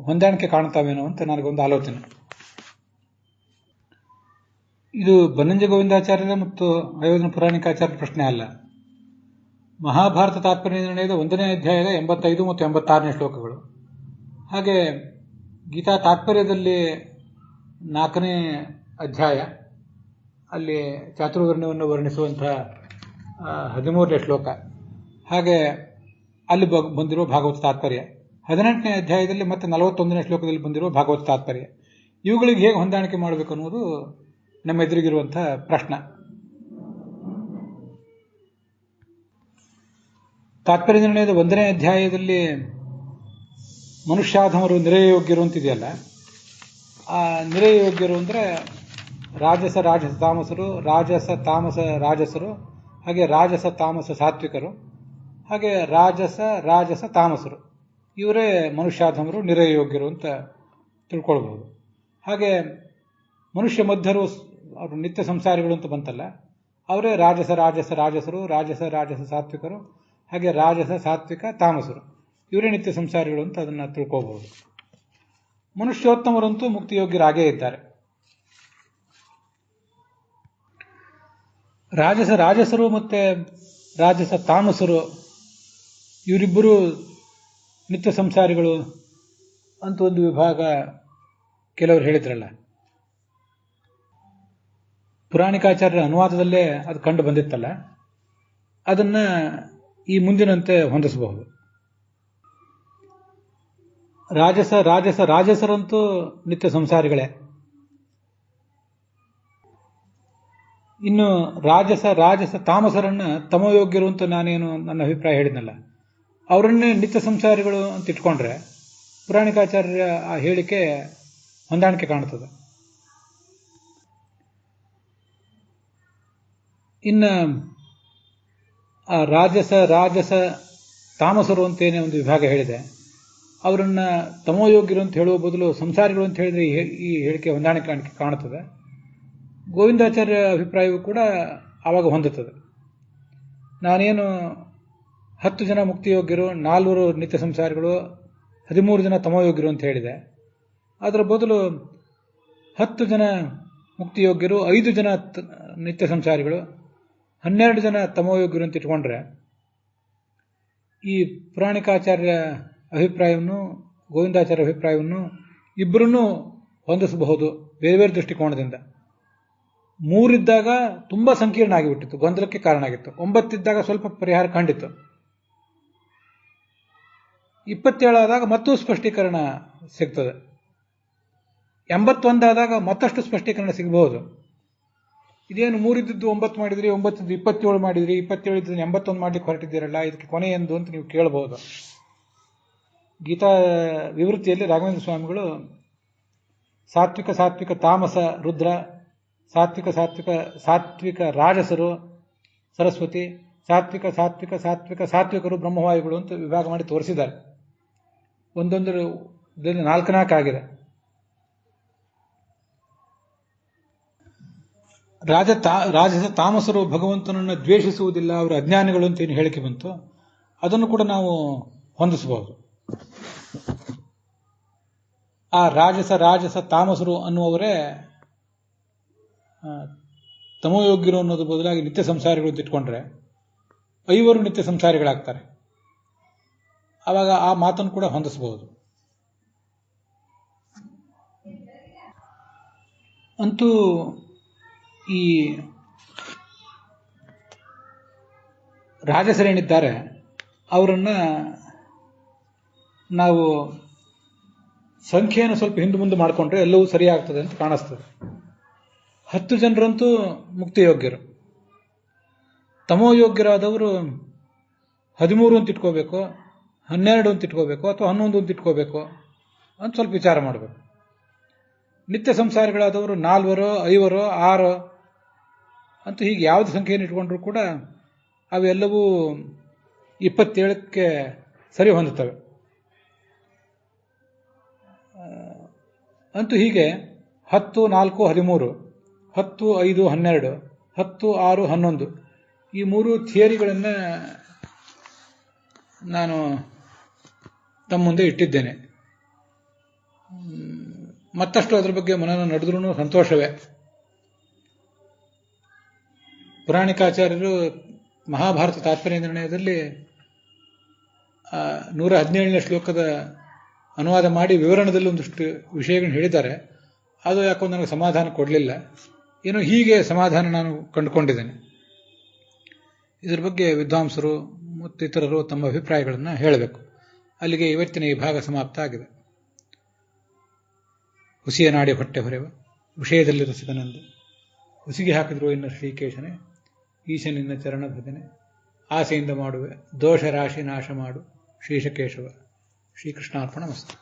ಹೊಂದಾಣಿಕೆ ಕಾಣ್ತಾವೇನೋ ಅಂತ ನನಗೊಂದು ಆಲೋಚನೆ. ಇದು ಬನ್ನಂಜ ಗೋವಿಂದಾಚಾರ್ಯರ ಮತ್ತು ಹಯವದನ ಪುರಾಣಿಕಾಚಾರ್ಯರ ಪ್ರಶ್ನೆ ಅಲ್ಲ. ಮಹಾಭಾರತ ತಾತ್ಪರ್ಯ ನಿರ್ಣಯದ 1ನೇ ಅಧ್ಯಾಯದ 85 ಮತ್ತು 86ನೇ ಶ್ಲೋಕಗಳು, ಹಾಗೆ ಗೀತಾ ತಾತ್ಪರ್ಯದಲ್ಲಿ 4ನೇ ಅಧ್ಯಾಯ ಅಲ್ಲಿ ಚಾತುರ್ವರ್ಣ್ಯವನ್ನು ವರ್ಣಿಸುವಂತಹ 13ನೇ ಶ್ಲೋಕ, ಹಾಗೆ ಅಲ್ಲಿ ಬಂದಿರುವ ಭಾಗವತ ತಾತ್ಪರ್ಯ 18ನೇ ಅಧ್ಯಾಯದಲ್ಲಿ ಮತ್ತೆ 41ನೇ ಶ್ಲೋಕದಲ್ಲಿ ಬಂದಿರುವ ಭಾಗವತ ತಾತ್ಪರ್ಯ, ಇವುಗಳಿಗೆ ಹೇಗೆ ಹೊಂದಾಣಿಕೆ ಮಾಡಬೇಕು ಅನ್ನೋದು ನಮ್ಮ ಎದುರಿಗಿರುವಂತಹ ಪ್ರಶ್ನೆ. ತಾತ್ಪರ್ಯ ನಿರ್ಣಯದ 1ನೇ ಅಧ್ಯಾಯದಲ್ಲಿ ಮನುಷ್ಯಾಧಮರು ನಿರಯೋಗ್ಯರು ಅಂತಿದೆಯಲ್ಲ, ಆ ನಿರಯೋಗ್ಯರು ಅಂದರೆ ರಾಜಸ ತಾಮಸರು, ರಾಜಸ ತಾಮಸ ರಾಜಸರು, ಹಾಗೆ ರಾಜಸ ತಾಮಸ ಸಾತ್ವಿಕರು, ಹಾಗೆ ರಾಜಸ ತಾಮಸರು, ಇವರೇ ಮನುಷ್ಯಾಧಮರು ನಿರಯೋಗ್ಯರು ಅಂತ ತಿಳ್ಕೊಳ್ಬಹುದು. ಹಾಗೆ ಮನುಷ್ಯ ಮಧ್ಯರು ಅವರು ನಿತ್ಯ ಸಂಸಾರಿಗಳು ಅಂತ ಬಂತಲ್ಲ, ಅವರೇ ರಾಜಸರು, ರಾಜಸ ಸಾತ್ವಿಕರು, ಹಾಗೆ ರಾಜಸ ಸಾತ್ವಿಕ ತಾಮಸರು, ಇವರೇ ನಿತ್ಯ ಸಂಸಾರಿಗಳು ಅಂತ ಅದನ್ನು ತಿಳ್ಕೋಬಹುದು. ಮನುಷ್ಯೋತ್ತಮರಂತೂ ಮುಕ್ತಿಯೋಗ್ಯರಾಗೇ ಇದ್ದಾರೆ. ರಾಜಸರು ಮತ್ತೆ ರಾಜಸ ತಾಮಸರು ಇವರಿಬ್ಬರು ನಿತ್ಯ ಸಂಸಾರಿಗಳು ಅಂತ ಒಂದು ವಿಭಾಗ ಕೆಲವರು ಹೇಳಿದ್ರಲ್ಲ, ಪುರಾಣಿಕಾಚಾರ್ಯರ ಅನುವಾದದಲ್ಲೇ ಅದು ಕಂಡು ಬಂದಿತ್ತಲ್ಲ, ಅದನ್ನ ಈ ಮುಂದಿನಂತೆ ಹೊಂದಿಸಬಹುದು. ರಾಜಸರಂತೂ ನಿತ್ಯ ಸಂಸಾರಿಗಳೇ. ಇನ್ನು ರಾಜಸ ತಾಮಸರನ್ನ ತಮೋಯೋಗ್ಯರು ಅಂತ ನಾನೇನು ನನ್ನ ಅಭಿಪ್ರಾಯ ಹೇಳಿದ್ನಲ್ಲ, ಅವರನ್ನೇ ನಿತ್ಯ ಸಂಸಾರಿಗಳು ಅಂತ ಇಟ್ಕೊಂಡ್ರೆ ಪುರಾಣಿಕಾಚಾರ್ಯರ ಆ ಹೇಳಿಕೆ ಹೊಂದಾಣಿಕೆ ಕಾಣುತ್ತದೆ. ಇನ್ನು ಆ ರಾಜಸ ತಾಮಸರು ಅಂತೇನೆ ಒಂದು ವಿಭಾಗ ಹೇಳಿದೆ. ಅವರನ್ನ ತಮೋಯೋಗ್ಯರು ಅಂತ ಹೇಳುವ ಬದಲು ಸಂಸಾರಿಗಳು ಅಂತ ಹೇಳಿದ್ರೆ ಈ ಹೇಳಿಕೆ ಹೊಂದಾಣಿಕೆ ಕಾಣುತ್ತದೆ. ಗೋವಿಂದಾಚಾರ್ಯ ಅಭಿಪ್ರಾಯವೂ ಕೂಡ ಆವಾಗ ಹೊಂದುತ್ತದೆ. ನಾನೇನು 10 ಜನ ಮುಕ್ತಿಯೋಗ್ಯರು, 4 ನಿತ್ಯ ಸಂಸಾರಿಗಳು, 13 ಜನ ತಮೋಯೋಗ್ಯರು ಅಂತ ಹೇಳಿದೆ. ಅದರ ಬದಲು 10 ಜನ ಮುಕ್ತಿಯೋಗ್ಯರು, 5 ಜನ ನಿತ್ಯ ಸಂಸಾರಿಗಳು, 12 ಜನ ತಮೋಯೋಗ್ಯರು ಅಂತ ಇಟ್ಕೊಂಡ್ರೆ ಈ ಪುರಾಣಿಕಾಚಾರ್ಯ ಅಭಿಪ್ರಾಯವನ್ನು ಗೋವಿಂದಾಚಾರ್ಯ ಅಭಿಪ್ರಾಯವನ್ನು ಇಬ್ಬರನ್ನೂ ಹೊಂದಿಸಬಹುದು ಬೇರೆ ಬೇರೆ ದೃಷ್ಟಿಕೋನದಿಂದ. 3 ಇದ್ದಾಗ ತುಂಬಾ ಸಂಕೀರ್ಣ ಆಗಿಬಿಟ್ಟಿತ್ತು, ಗೊಂದಲಕ್ಕೆ ಕಾರಣ ಆಗಿತ್ತು. 9 ಇದ್ದಾಗ ಸ್ವಲ್ಪ ಪರಿಹಾರ ಕಂಡಿತ್ತು. 27 ಆದಾಗ ಮತ್ತೂ ಸ್ಪಷ್ಟೀಕರಣ ಸಿಗ್ತದೆ. 81 ಆದಾಗ ಮತ್ತಷ್ಟು ಸ್ಪಷ್ಟೀಕರಣ ಸಿಗಬಹುದು. ಇದೇನು 3 ಇದ್ದದ್ದು 9 ಮಾಡಿದ್ರಿ, 9 ಇದ್ದು 27 ಮಾಡಿದ್ರಿ, 27 ಇದ್ದು 81 ಮಾಡ್ಲಿಕ್ಕೆ ಹೊರಟಿದ್ದೀರಲ್ಲ, ಇದಕ್ಕೆ ಕೊನೆ ಎಂದು ಅಂತ ನೀವು ಕೇಳಬಹುದು. ಗೀತಾ ವಿವೃತ್ತಿಯಲ್ಲಿ ರಾಘವೇಂದ್ರ ಸ್ವಾಮಿಗಳು ಸಾತ್ವಿಕ ತಾಮಸ ರುದ್ರ, ಸಾತ್ವಿಕ ರಾಜಸರು ಸರಸ್ವತಿ, ಸಾತ್ವಿಕರು ಬ್ರಹ್ಮವಾಯುಗಳು ಅಂತ ವಿಭಾಗ ಮಾಡಿ ತೋರಿಸಿದ್ದಾರೆ. ಒಂದೊಂದು 4 ಆಗಿದೆ. ರಾಜಸ ತಾಮಸರು ಭಗವಂತನನ್ನು ದ್ವೇಷಿಸುವುದಿಲ್ಲ, ಅವರು ಅಜ್ಞಾನಿಗಳು ಅಂತ ಏನು ಹೇಳಿಕೆ ಬಂತು, ಅದನ್ನು ಕೂಡ ನಾವು ಹೊಂದಿಸಬಹುದು. ಆ ರಾಜಸ ತಾಮಸರು ಅನ್ನುವವರೇ ತಮೋಯೋಗ್ಯರು ಅನ್ನೋದು ಬದಲಾಗಿ ನಿತ್ಯ ಸಂಸಾರಿಗಳು ಅಂತ ಇಟ್ಕೊಂಡ್ರೆ 5 ನಿತ್ಯ ಸಂಸಾರಿಗಳಾಗ್ತಾರೆ. ಆವಾಗ ಆ ಮಾತನ್ನು ಕೂಡ ಹೊಂದಿಸಬಹುದು. ಅಂತೂ ಈ ರಾಜಸರೇನಿದ್ದಾರೆ ಅವರನ್ನ ನಾವು ಸಂಖ್ಯೆಯನ್ನು ಸ್ವಲ್ಪ ಹಿಂದೆ ಮುಂದೆ ಮಾಡಿಕೊಂಡ್ರೆ ಎಲ್ಲವೂ ಸರಿಯಾಗ್ತದೆ ಅಂತ ಕಾಣಿಸ್ತದೆ. 10 ಜನರಂತೂ ಮುಕ್ತಿಯೋಗ್ಯರು. ತಮೋಯೋಗ್ಯರಾದವರು 13 ಅಂತ ಇಟ್ಕೋಬೇಕು, 12 ಅಂತ ಇಟ್ಕೋಬೇಕು, ಅಥವಾ 11 ಅಂತ ಇಟ್ಕೋಬೇಕು ಅಂತ ಸ್ವಲ್ಪ ವಿಚಾರ ಮಾಡಬೇಕು. ನಿತ್ಯ ಸಂಸಾರಿಗಳಾದವರು 4, 5, 6 ಅಂತ ಹೀಗೆ ಯಾವ್ದು ಸಂಖ್ಯೆಯನ್ನು ಇಟ್ಕೊಂಡ್ರೂ ಕೂಡ ಅವೆಲ್ಲವೂ 27ಕ್ಕೆ ಸರಿ ಹೊಂದುತ್ತವೆ. ಅಂತೂ ಹೀಗೆ 10, 4, 13, 10, 5, 12, 10, 6, 11 ಈ 3 ಥಿಯರಿಗಳನ್ನು ನಾನು ತಮ್ಮ ಮುಂದೆ ಇಟ್ಟಿದ್ದೇನೆ. ಮತ್ತಷ್ಟು ಅದರ ಬಗ್ಗೆ ಮನನ ನಡೆದ್ರೂ ಸಂತೋಷವೇ. ಪುರಾಣಿಕಾಚಾರ್ಯರು ಮಹಾಭಾರತ ತಾತ್ಪರ್ಯ ನಿರ್ಣಯದಲ್ಲಿ 117ನೇ ಶ್ಲೋಕದ ಅನುವಾದ ಮಾಡಿ ವಿವರಣದಲ್ಲಿ ಒಂದಷ್ಟು ವಿಷಯಗಳನ್ನು ಹೇಳಿದ್ದಾರೆ. ಅದು ಯಾಕೋ ನನಗೆ ಸಮಾಧಾನ ಕೊಡಲಿಲ್ಲ. ಏನೋ ಹೀಗೆ ಸಮಾಧಾನ ನಾನು ಕಂಡುಕೊಂಡಿದ್ದೇನೆ. ಇದರ ಬಗ್ಗೆ ವಿದ್ವಾಂಸರು ಮತ್ತು ಇತರರು ತಮ್ಮ ಅಭಿಪ್ರಾಯಗಳನ್ನು ಹೇಳಬೇಕು. ಅಲ್ಲಿಗೆ ಇವತ್ತಿನ ಈ ಭಾಗ ಸಮಾಪ್ತ ಆಗಿದೆ. ಹುಸಿಯ ನಾಡಿ ಹೊಟ್ಟೆ ಹೊರೆವ ವಿಷಯದಲ್ಲಿ ರಸಿಕನಂದು ಹುಸಿಗೆ ಹಾಕಿದ್ರು ಇನ್ನು ಶ್ರೀಕೇಶನೇ, ಈಶನಿನ್ನ ಚರಣ ಭಜನೆ ಆಸೆಯಿಂದ ಮಾಡುವೆ ದೋಷ ರಾಶಿ ನಾಶ ಮಾಡು ಶ್ರೀಶಕೇಶವ. ಶ್ರೀಕೃಷ್ಣಾರ್ಪಣ ಮಸ್ತು.